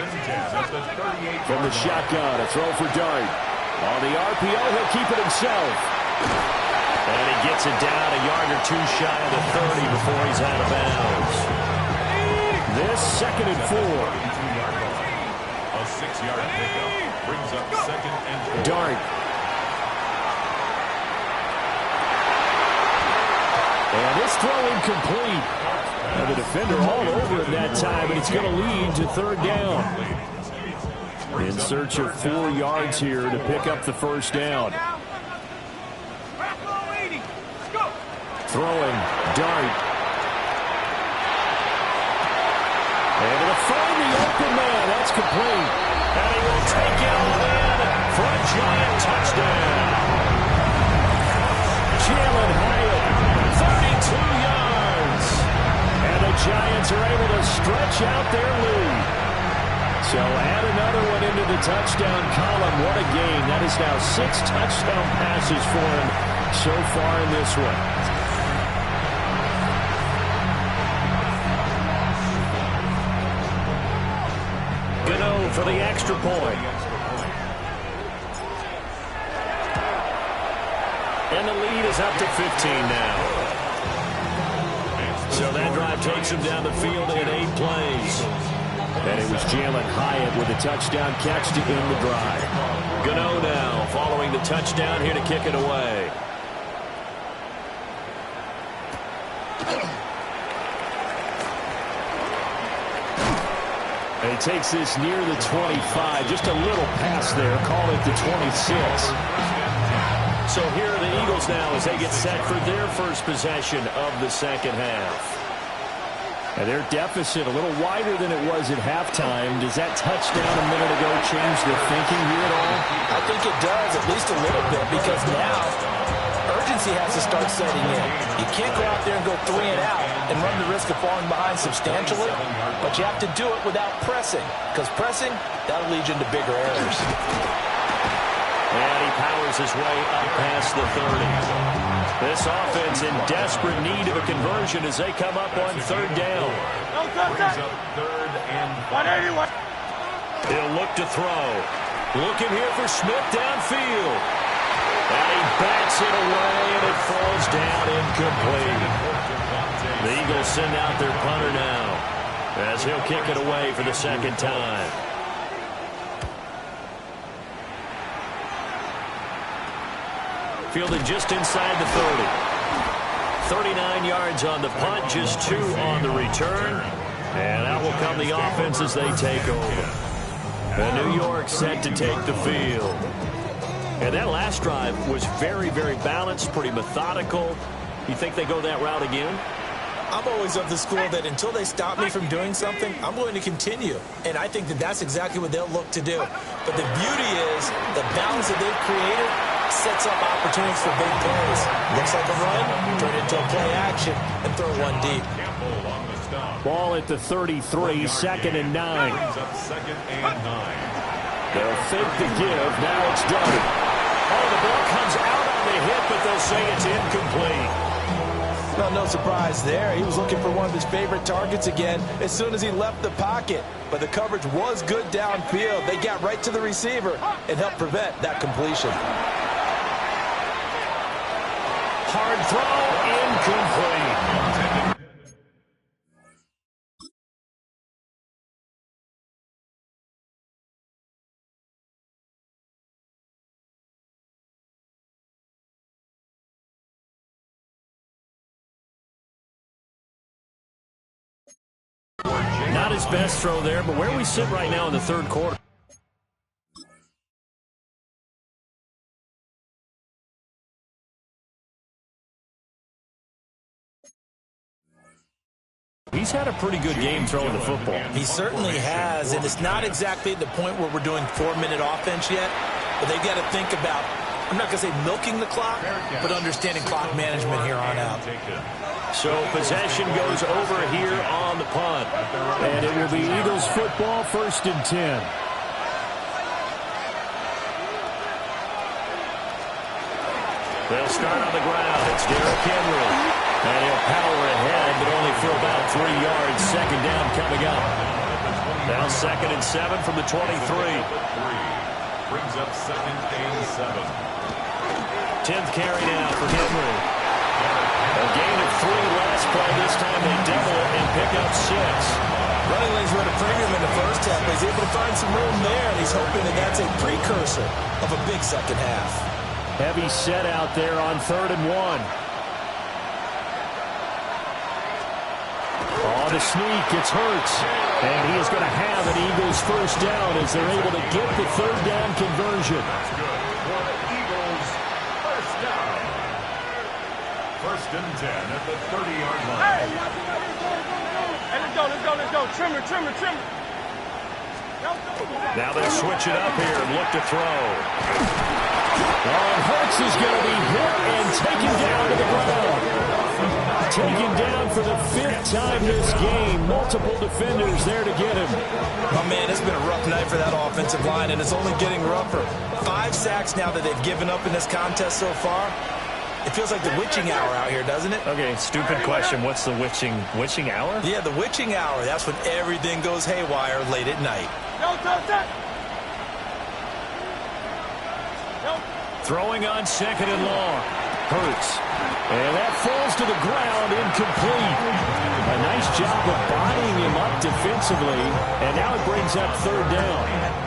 From the shotgun, a throw for Dart. On the RPO, he'll keep it himself. And he gets it down a yard or two shy of the 30 before he's out of bounds. This second and 4. A 6-yard pickup brings up second and 4. Dart. And this throw incomplete. And the defender all over him that time, and it's going to lead to third down. In search of 4 yards here to pick up the first down. Throwing, Dart. Able to find the open man. That's complete. And he will take it all in for a giant touchdown. Jalen Hyatt, 32 yards. and the Giants are able to stretch out their lead. So add another one into the touchdown column. What a game. That is now 6 touchdown passes for him so far in this one. Gano for the extra point. And the lead is up to 15 now. So that drive takes him down the field in 8 plays. And it was Jalen Hyatt with a touchdown catch to end the drive. Gano now following the touchdown here to kick it away. He takes this near the 25. Just a little pass there. Call it the 26. So here are the Eagles now as they get set for their first possession of the second half. And their deficit a little wider than it was at halftime. Does that touchdown a minute ago change the thinking here at all? I think it does, at least a little bit, because now urgency has to start setting in. You can't go out there and go 3 and out and run the risk of falling behind substantially, but you have to do it without pressing, because pressing, that'll lead you into bigger errors. And he powers his way up past the 30. This offense in desperate need of a conversion as they come up on third down. Brings up third and 181. He'll look to throw. Looking here for Smith downfield. And he bats it away, and it falls down incomplete. The Eagles send out their punter now as he'll kick it away for the second time. Fielded just inside the 30. 39 yards on the punt, just 2 on the return. And out will come the offense as they take over. And New York set to take the field. And that last drive was very, very balanced, pretty methodical. You think they go that route again? I'm always of the school that until they stop me from doing something, I'm going to continue. And I think that that's exactly what they'll look to do. But the beauty is the balance that they've created sets up opportunities for big plays. Looks like a run, turn it into a play action, and throw one deep. Ball at the 33, second and 9. Second and 9. They'll fake the give. Now it's done. Oh, the ball comes out on the hit, but they'll say it's incomplete. Well, no surprise there. He was looking for one of his favorite targets again as soon as he left the pocket. But the coverage was good downfield. They got right to the receiver and helped prevent that completion. Hard throw, incomplete. Not his best throw there, but where we sit right now in the third quarter. He's had a pretty good game throwing the football. He certainly has, and it's not exactly at the point where we're doing 4-minute offense yet, but they've got to think about, I'm not going to say milking the clock, but understanding clock management here on out. So possession goes over here on the punt. And it will be Eagles football, 1st and 10. They'll start on the ground. It's Derrick Henry. And he'll power ahead, but only for about 3 yards. Second down coming up. Now 2nd and 7 from the 23. Brings up 2nd and 7. 10th carry now for Henry. A gain of 3 last play. This time they double it and pick up 6. Running lanes were at a premium in the first half. He's able to find some room there, and he's hoping that that's a precursor of a big second half. Heavy set out there on 3rd and 1. Oh, the sneak, it's Hurts. And he is going to have an Eagles first down as they're able to get the 3rd down conversion. That's good for the Eagles. First down. 1st and 10 at the 30-yard line. Hey, let's go. Trimmer. Now they'll switch it up here and look to throw. And Hurts is going to be hit and taken down to the ground. Taken down for the 5th time this game. Multiple defenders there to get him. Oh, man, it's been a rough night for that offensive line, and it's only getting rougher. 5 sacks now that they've given up in this contest so far. It feels like the witching hour out here, doesn't it? Okay, stupid question. What's the witching hour? Yeah, the witching hour. That's when everything goes haywire late at night. Throwing on 2nd and long. Hurts. And that falls to the ground, incomplete. A nice job of bodying him up defensively. And now it brings up 3rd down.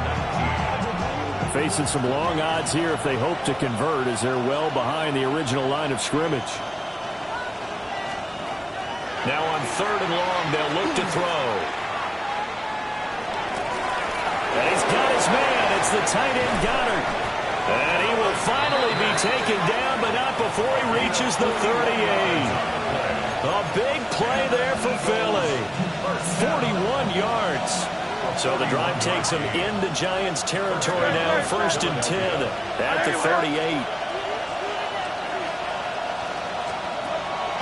Facing some long odds here if they hope to convert as they're well behind the original line of scrimmage. Now on 3rd and long, they'll look to throw. It's the tight end Goddard. And he will finally be taken down, but not before he reaches the 38. A big play there for Philly. 41 yards. So the drive takes him into Giants territory now. 1st and 10 at the 38.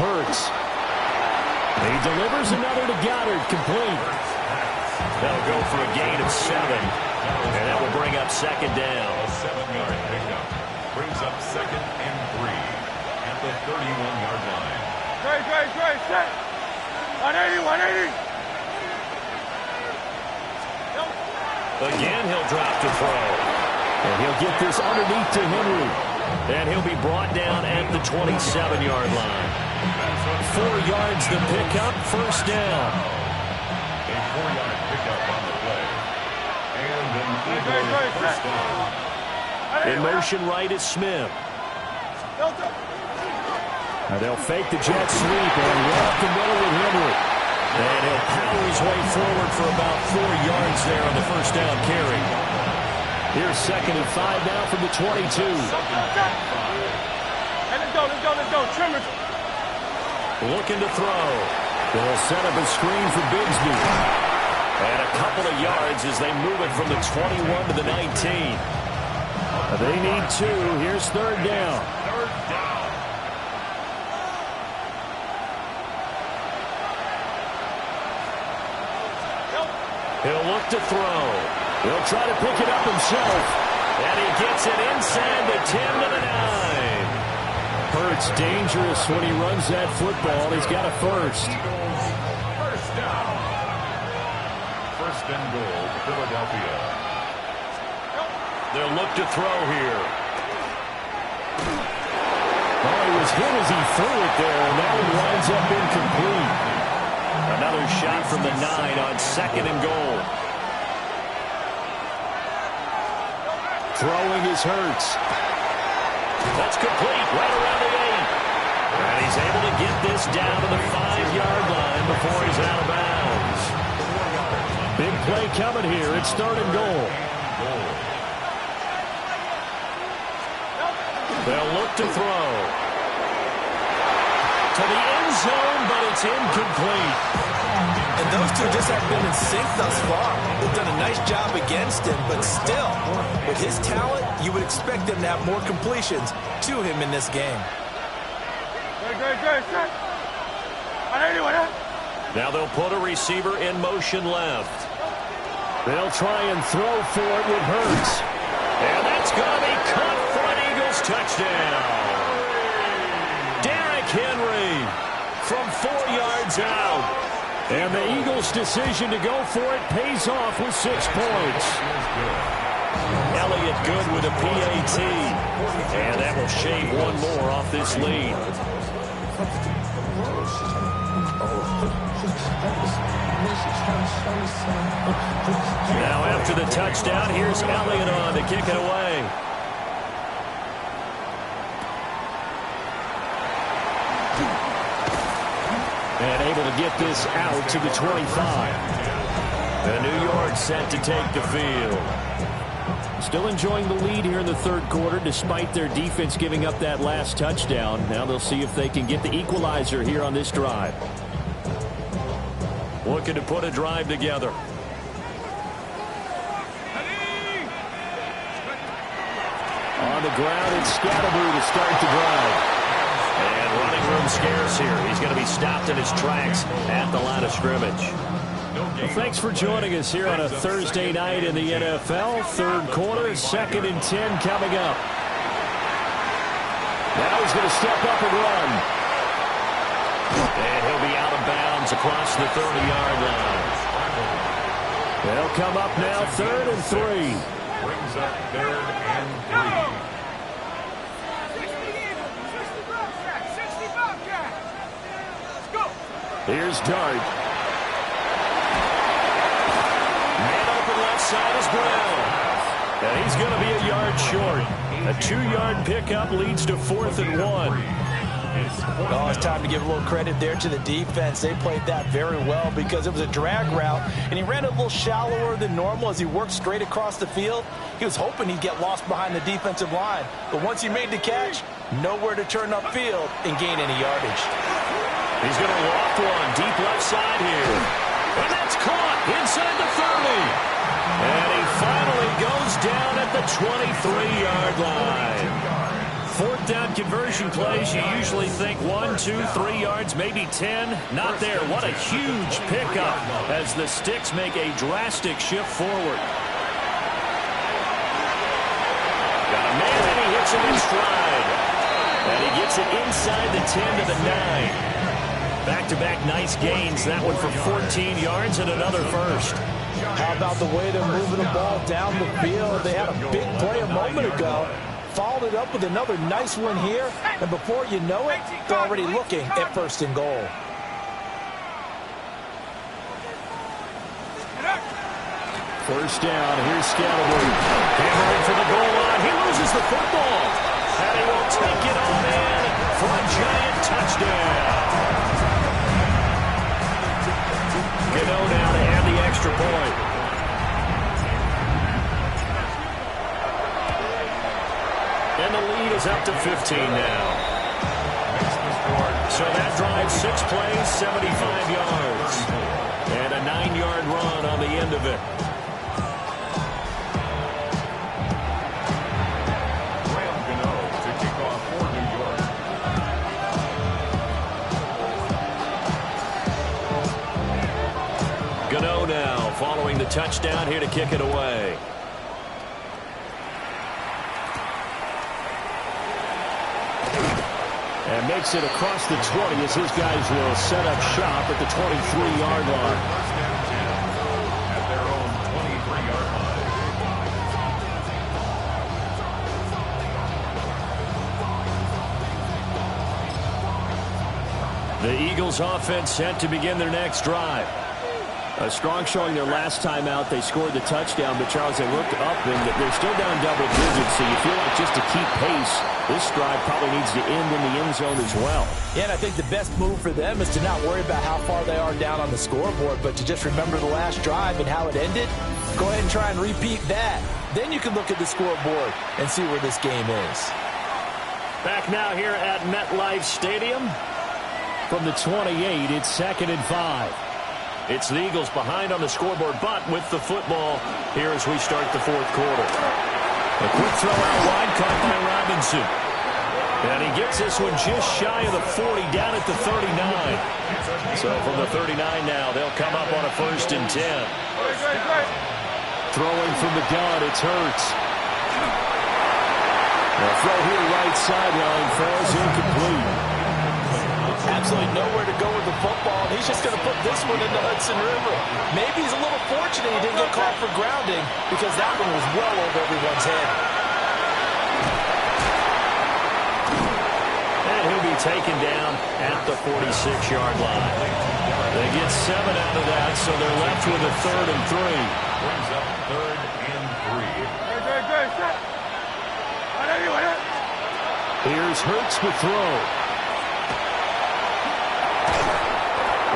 Hurts. He delivers another to Goddard, complete. They'll go for a gain of 7. And that will bring up 2nd down. A 7-yard pickup brings up 2nd and 3 at the 31-yard line. Great, set. 180, 180. Again, he'll drop to throw. And he'll get this underneath to Henry. And he'll be brought down at the 27-yard line. 4 yards the pickup, 1st down. A 4-yard pickup on the play. And an Eagle 1st down. In motion right is Smith. Now they'll fake the jet sweep and run up the middle with Henry. And he'll power his way forward for about 4 yards there on the 1st down carry. Here's 2nd and 5 now from the 22. Hey, let's go. Trimmers. Looking to throw. They'll set up a screen for Bigsby. And a couple of yards as they move it from the 21 to the 19. They need 2. Here's 3rd down. He'll look to throw. He'll try to pick it up himself. And he gets it inside the 10 to the 9. Hurts dangerous when he runs that football. He's got a 1st. 1st down. 1st and goal, Philadelphia. They'll look to throw here. Oh, he was hit as he threw it there, and that one winds up incomplete. Another shot from the 9 on 2nd and goal. Throwing is Hurts. That's complete right around the 8. And he's able to get this down to the 5-yard line before he's out of bounds. Big play coming here. It's 3rd and goal. They'll look to throw. To the end zone, but it's incomplete. And those two just have been in sync thus far. They've done a nice job against him, but still, with his talent, you would expect them to have more completions to him in this game. Great, set. 180. Now they'll put a receiver in motion left. They'll try and throw for it with Hurts. And that's going to be caught for an Eagles touchdown. Derrick Henry from 4 yards out. And the Eagles' decision to go for it pays off with 6 points. Elliott good with a PAT. And that will shave 1 more off this lead. Now after the touchdown, here's Elliott on to kick it away. And able to get this out to the 25. And New York set to take the field. Still enjoying the lead here in the 3rd quarter despite their defense giving up that last touchdown. Now they'll see if they can get the equalizer here on this drive. Looking to put a drive together. On the ground, it's Scatterboo to start the drive. And running room scarce here. He's going to be stopped in his tracks at the line of scrimmage. Well, thanks for joining us here on a Thursday night in the NFL. 3rd quarter, 2nd and 10 coming up. Now he's going to step up and run. And he'll be out of bounds across the 30-yard line. They'll come up now 3rd and 3. Brings up 3rd and 3. Here's Dart. Man open left side is Brown. And he's going to be a yard short. A 2-yard pickup leads to 4th and 1. Oh, it's time to give a little credit there to the defense. They played that very well because it was a drag route, and he ran a little shallower than normal as he worked straight across the field. He was hoping he'd get lost behind the defensive line, but once he made the catch, nowhere to turn upfield and gain any yardage. He's going to loft one deep left side here. And that's caught inside the 30. And he finally goes down at the 23-yard line. Fourth down conversion plays, you usually think 1, 2, 3 yards, maybe 10. Not there. What a huge pickup as the Sticks make a drastic shift forward. Got a man, and he hits him in stride. And he gets it inside the 10 to the 9. Back-to-back nice gains. That one for 14 yards and another first. How about the way they're moving the ball down the field? They had a big play a moment ago. Followed it up with another nice one here. And before you know it, they're already looking at first and goal. First down. Here's Scalaboo. Hammering for the goal line. He loses the football. And he will take it on in for a giant touchdown. Gano now to add the extra point. And the lead is up to 15 now. So that drives 6 plays, 75 yards. And a 9-yard run on the end of it. Gano now following the touchdown here to kick it away. And makes it across the 20 as his guys will set up shop at the 23-yard line. At their own 23-yard line. The Eagles offense set to begin their next drive. A strong showing their last time out. They scored the touchdown, but Charles, they looked up and they're still down double digits, so you feel like just to keep pace, this drive probably needs to end in the end zone as well. Yeah, and I think the best move for them is to not worry about how far they are down on the scoreboard, but to just remember the last drive and how it ended. Go ahead and try and repeat that. Then you can look at the scoreboard and see where this game is. Back now here at MetLife Stadium. From the 28, it's 2nd and 5. It's the Eagles behind on the scoreboard, but with the football here as we start the fourth quarter. A quick throw out wide, caught by Robinson. And he gets this one just shy of the 40, down at the 39. So from the 39 now, they'll come up on a 1st and 10. Throwing from the gun, it's Hurts. The throw here right sideline falls incomplete. Absolutely nowhere to go with the football. He's just going to put this one in the Hudson River. Maybe he's a little fortunate he didn't get caught for grounding because that one was well over everyone's head. And he'll be taken down at the 46-yard line. They get 7 out of that, so they're left with a 3rd and 3. Brings up 3rd and 3. Here's Hurts to throw.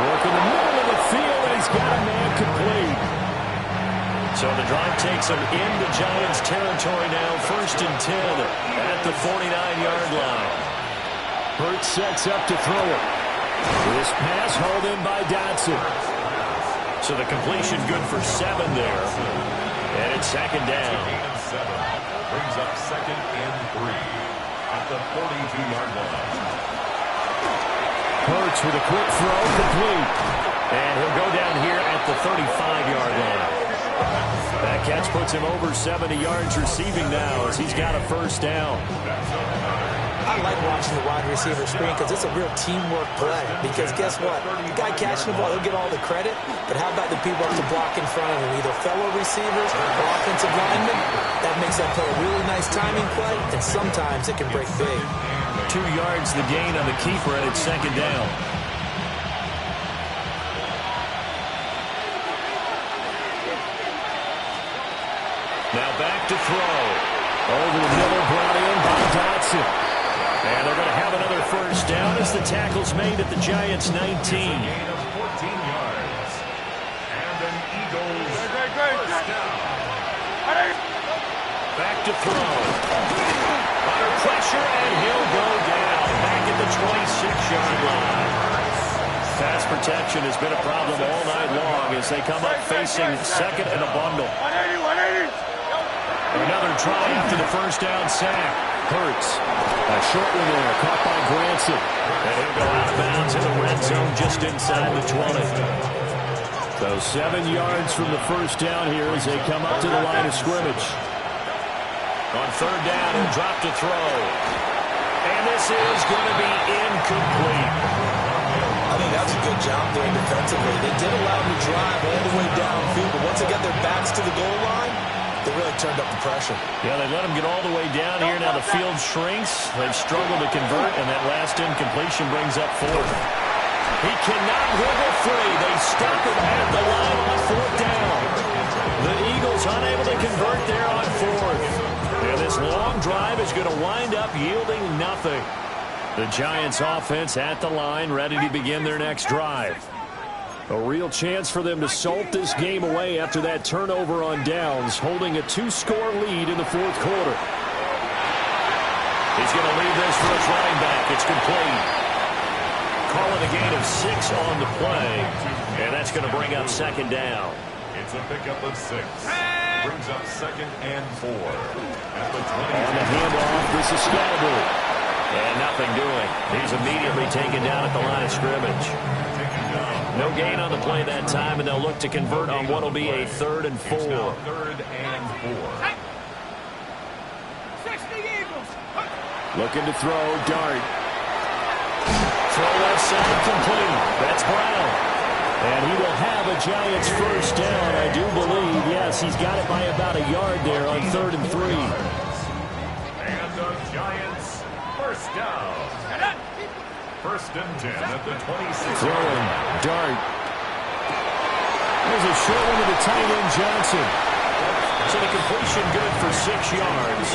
Working the middle of the field, and he's got a man complete. So the drive takes him into Giants territory now, 1st and 10 at the 49-yard line. Hurts sets up to throw it. This pass hauled in by Dotson. So the completion good for 7 there. And it's 2nd down. Brings up 2nd and 3 at the 42-yard line. Hurts with a quick throw, complete. And he'll go down here at the 35-yard line. That catch puts him over 70 yards receiving now as he's got a 1st down. I like watching the wide receiver screen because it's a real teamwork play. Because guess what? The guy catching the ball, he'll get all the credit. But how about the people up to block in front of him? Either fellow receivers or offensive linemen. That makes that play a really nice timing play. And sometimes it can break big. 2 yards the gain on the keeper, and it's 2nd down. Now back to throw. Over the middle, brought in by Dotson. And they're going to have another 1st down the tackles made at the Giants' 19. Gain of 14 yards. And an Eagles first down. Back to throw. Under pressure, and he'll go down. Back at the 26-yard line. Pass protection has been a problem all night long as they come up facing second and a bundle. Another try after the first down sack. Hurts. A short one there, caught by Granson. And he'll go out of bounds in the red zone just inside the 20. So 7 yards from the first down here as they come up to the line of scrimmage. On third down, he'll drop to throw. And this is going to be incomplete. I think that's a good job there defensively. They did allow them to drive all the way downfield, but once they got their backs to the goal line, they really turned up the pressure. Yeah, they let them get all the way down here. Now the field shrinks. They've struggled to convert, and that last incompletion brings up fourth. He cannot wiggle free. They stop him at the line on fourth down. The Eagles unable to convert there on fourth. And this long drive is going to wind up yielding nothing. The Giants offense at the line, ready to begin their next drive. A real chance for them to salt this game away after that turnover on downs, holding a 2-score lead in the fourth quarter. He's going to leave this for his running back. It's complete. Calling a gain of 6 on the play, and that's going to bring up second down. It's a pickup of 6. Brings up second and 4. At the 20. On the handoff, this is Scalaboo. And nothing doing. He's immediately taken down at the line of scrimmage. No gain on the play that time, and they'll look to convert on what will be a 3rd and 4. Third and 4. 60 Eagles. Looking to throw, Dart. Throw left side complete. That's Brown. And he will have a Giants first down, I do believe. Yes, he's got it by about a yard there on 3rd and 3. And the Giants first down. First and 10 at the 26. Throwing, Dart. There's a short one to the tight end, Johnson. So the completion good for 6 yards.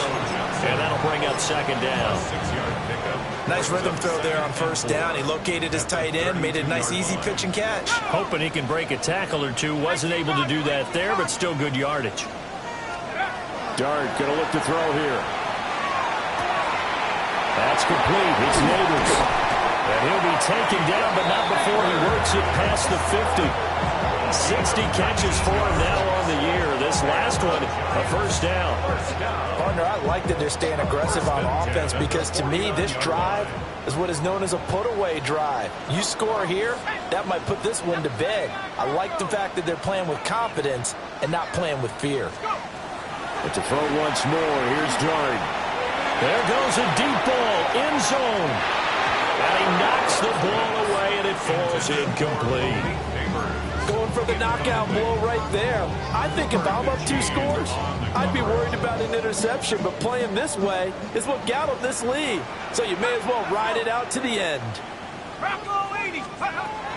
And that'll bring up second down. 6-yard pickup. Nice rhythm throw there on first down. He located his tight end, made it a nice easy pitch and catch. Hoping he can break a tackle or two. Wasn't able to do that there, but still good yardage. Dart going to look to throw here. That's complete. It's Neighbors. And he'll be taken down, but not before he works it past the 50. 60 catches for him now on the year. This last one, a first down. Partner, I like that they're staying aggressive on offense because to me, this drive is what is known as a put-away drive. You score here, that might put this one to bed. I like the fact that they're playing with confidence and not playing with fear. But to throw once more, here's Dart. There goes a deep ball, end zone. And he knocks the ball away, and it falls incomplete. Going for the knockout blow right there. I think if I'm up 2 scores, I'd be worried about an interception, but playing this way is what got him this lead. So you may as well ride it out to the end.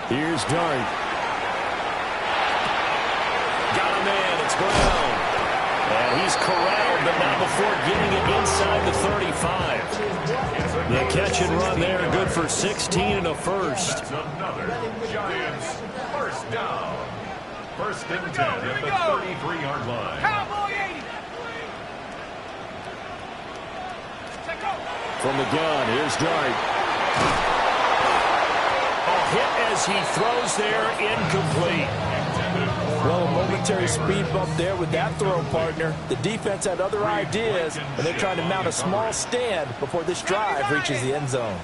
Here's Dart. Got a man, it's Brown. And he's corralled, but not before getting it inside the 35. The catch and run there, good for 16 and a first. That's another Giants first down. First and 10 at the 33-yard line. Cowboy 80. From the gun, here's Dart. A hit as he throws there, incomplete. Well, a momentary speed bump there with that throw, partner. The defense had other ideas, and they're trying to mount a small stand before this drive reaches the end zone.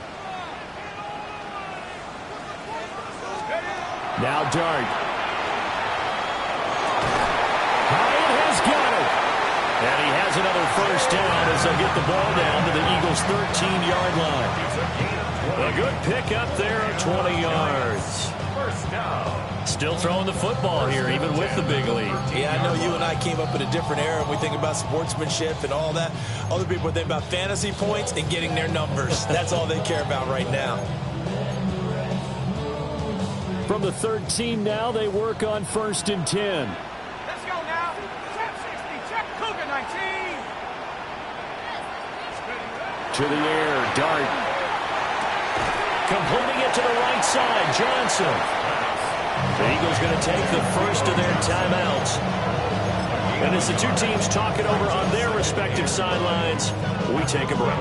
Now Dart. Hyatt has got it. And he has another first down as they'll get the ball down to the Eagles' 13-yard line. A good pickup there of 20 yards. First down. Still throwing the football here, even with the big lead. Yeah, I know you and I came up in a different era, and we think about sportsmanship and all that. Other people think about fantasy points and getting their numbers. That's all they care about right now. From the 13 now, they work on first and 10. Let's go now. Check 60. Check Cougar 19. To the air, Dart. Completing it to the right side, Johnson. The Eagles going to take the first of their timeouts. And as the two teams talk it over on their respective sidelines, we take a break.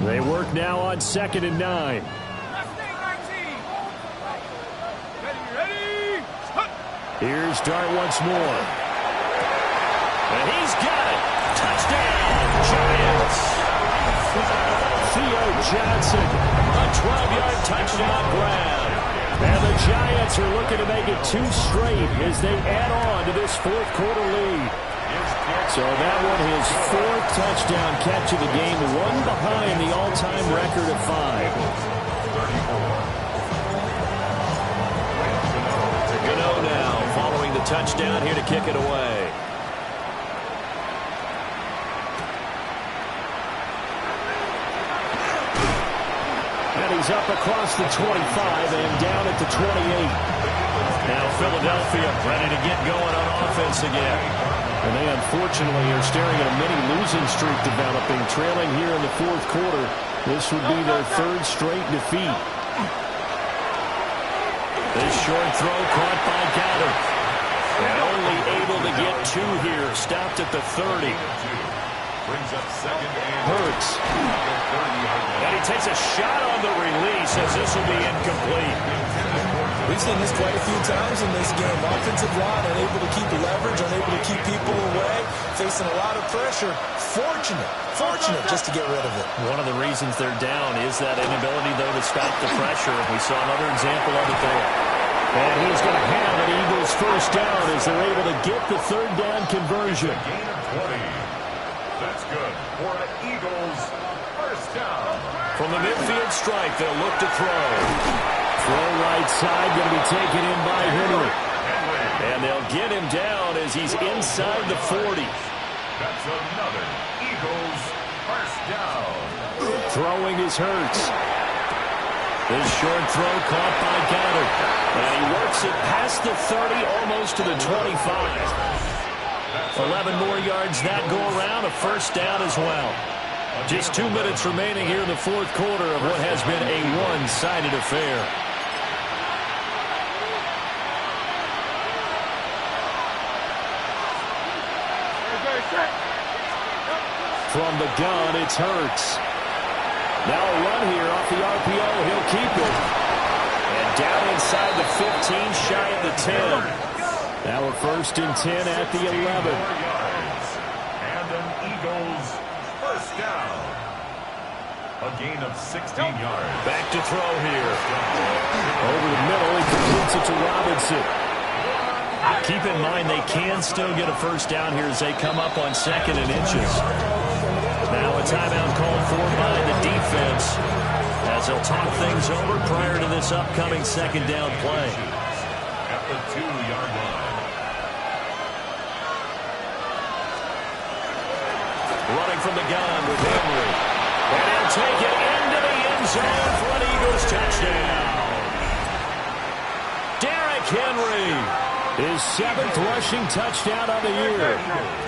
They work now on 2nd and 9. Here's Dart once more. And he's got it. Touchdown, Giants. Theo Johnson, A 12-yard touchdown grab. and the Giants are looking to make it 2 straight as they add on to this fourth quarter lead. So that one, his 4th touchdown catch of the game, one behind the all-time record of 5. Gano now following the touchdown here to kick it away. And he's up across the 25 and down at the 28. Now Philadelphia ready to get going on offense again. And they unfortunately are staring at a mini losing streak developing, trailing here in the fourth quarter. This would be their 3rd straight defeat. This short throw caught by Goddard. And only able to get 2 here. Stopped at the 30. Brings up 2nd and Hurts. And he takes a shot on the release as this will be incomplete. We've seen this quite a few times in this game. Offensive line unable to keep leverage, unable to keep people away, facing a lot of pressure. Fortunate just to get rid of it. One of the reasons they're down is that inability, though, to stop the pressure. We saw another example of it there. And he's going to have an Eagles first down as they're able to get the 3rd down conversion. gain of 20. That's good for an Eagles first down. From the midfield stripe, they'll look to throw. Throw right side, going to be taken in by Henry. And they'll get him down as he's inside the 40. That's another Eagles first down. Throwing is Hurts. This short throw caught by Goddard. And he works it past the 30, almost to the 25. 11 more yards that go around, a first down as well. Just 2 minutes remaining here in the fourth quarter of what has been a one-sided affair. From the gun, it's Hurts. Now a run here off the RPO. He'll keep it. And down inside the 15, shy of the 10. Now a 1st and 10 at the 11. And an Eagles first down. A gain of 16 yards. Back to throw here. Over the middle, he completes it to Robinson. Keep in mind they can still get a first down here as they come up on 2nd and inches. Now a timeout called for by the defense as they'll talk things over prior to this upcoming 2nd down play. At the 2-yard line. Running from the gun with Henry. And he'll take it into the end zone for an Eagles touchdown. Derrick Henry. His 7th rushing touchdown of the year.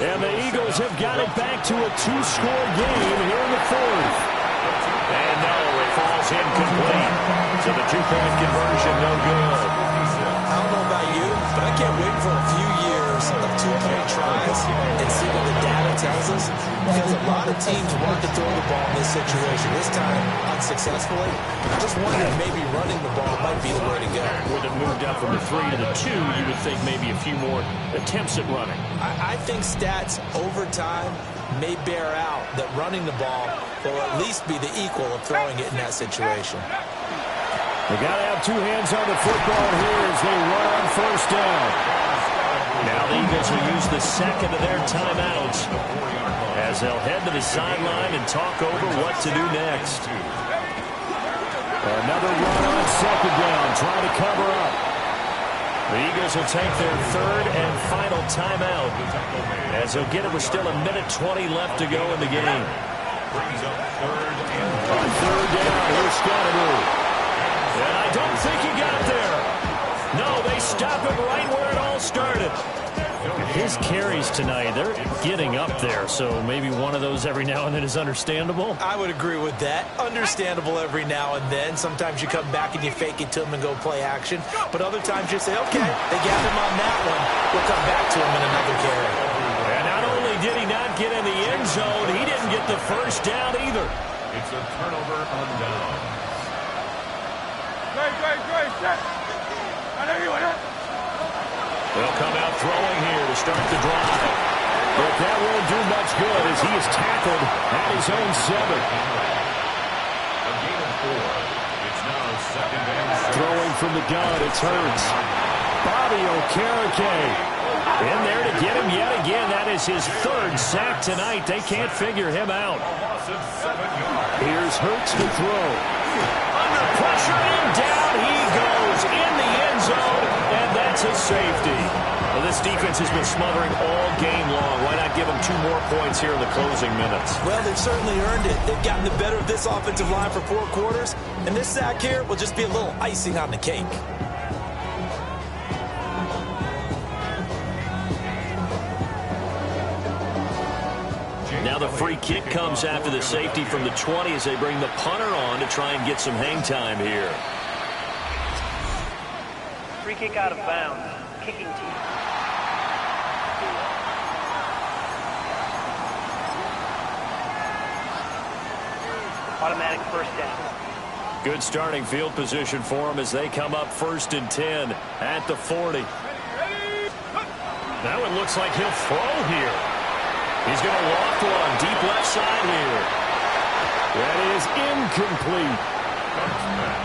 And the Eagles have got it back to a 2-score game here in the 4th. And no, it falls incomplete. So the 2-point conversion no good. I don't know about you, but I can't wait for a few years of 2-point tries and see what the data tells us. Because a lot of teams want to throw the ball in this situation. This time, unsuccessfully. I just wonder if maybe running the ball might be the way to go. With it moved up from the 3 to the 2, you would think maybe a few more attempts at running. I think stats over time may bear out that running the ball will at least be the equal of throwing it in that situation. They got to have 2 hands on the football here as they run on first down. Now the Eagles will use the 2nd of their timeouts as they'll head to the sideline and talk over what to do next. Another run on 2nd down, trying to cover up. The Eagles will take their 3rd and final timeout as they'll get it with still 1:20 left to go in the game. Brings up 3rd and On 3rd down, here's Scottaboo. And I don't think he got there. No, they stop him right where it all started. His carries tonight, they're getting up there, so maybe one of those every now and then is understandable. I would agree with that. Understandable every now and then. Sometimes you come back and you fake it to him and go play action. But other times you say, okay, they got him on that one. We'll come back to him in another carry. And not only did he not get in the end zone, he didn't get the first down either. It's a turnover on down. They'll come out throwing here to start the drive. But that won't do much good as he is tackled at his own 7. A gain of 4. It's now 2nd and 6. Throwing from the gun, it's Hurts. Bobby Okereke in there to get him yet again. That is his 3rd sack tonight. They can't figure him out. A loss of 7 yards. Here's Hurts to throw. Under pressure, and down he goes in the end zone, and that's a safety. Well, this defense has been smothering all game long. Why not give them 2 more points here in the closing minutes? Well, they've certainly earned it. They've gotten the better of this offensive line for 4 quarters, and this sack here will just be a little icing on the cake. Now the free kick comes after the safety from the 20 as they bring the punter on to try and get some hang time here. Free kick out of bounds. Kicking team. Automatic first down. Good starting field position for them as they come up 1st and 10 at the 40. That one looks like he'll throw here. He's going to loft one deep left side here. That is incomplete.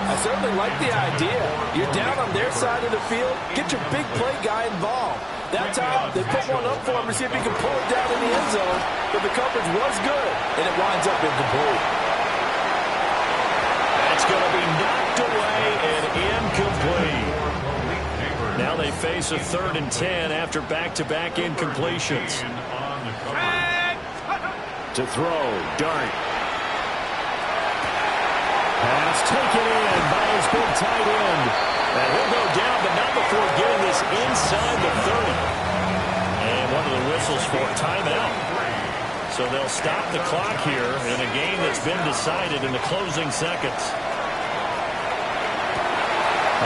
I certainly like the idea. You're down on their side of the field. Get your big play guy involved. That time, they put one up for him to see if he can pull it down in the end zone. But the coverage was good, and it winds up incomplete. That's going to be knocked away and incomplete. Now they face a 3rd and 10 after back-to-back incompletions. To throw, Dart. Pass taken in by his big tight end. And he'll go down, but not before getting this inside the 30. And one of the whistles for timeout. So they'll stop the clock here in a game that's been decided in the closing seconds.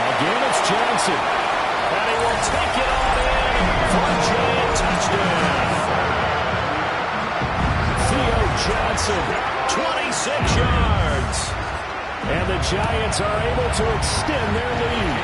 Again, it's Johnson. And he will take it on in for a giant touchdown. Johnson, 26 yards. And the Giants are able to extend their lead.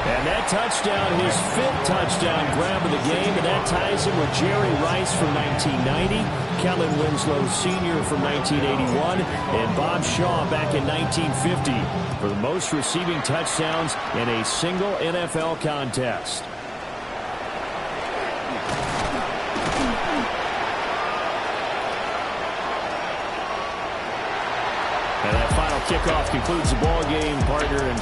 And that touchdown, his 5th touchdown grab of the game, and that ties him with Jerry Rice from 1990, Kellen Winslow Sr. from 1981, and Bob Shaw back in 1950 for the most receiving touchdowns in a single NFL contest. And that final kickoff concludes the ball game, partner. And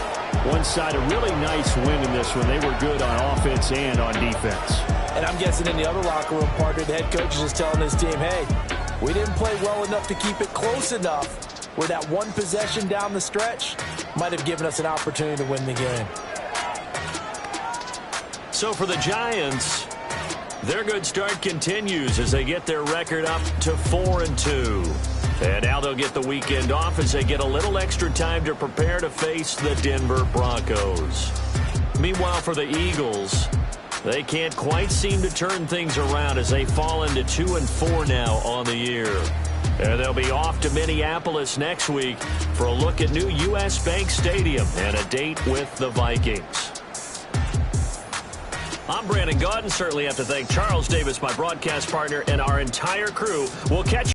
one side, a really nice win in this one. They were good on offense and on defense. And I'm guessing in the other locker room, partner, the head coach is just telling his team, hey, we didn't play well enough to keep it close enough where that one possession down the stretch might have given us an opportunity to win the game. So for the Giants, their good start continues as they get their record up to 4-2. And now they'll get the weekend off as they get a little extra time to prepare to face the Denver Broncos. Meanwhile, for the Eagles, they can't quite seem to turn things around as they fall into 2-4 now on the year. And they'll be off to Minneapolis next week for a look at new U.S. Bank Stadium and a date with the Vikings. I'm Brandon Gaudin. Certainly have to thank Charles Davis, my broadcast partner, and our entire crew. We'll catch you.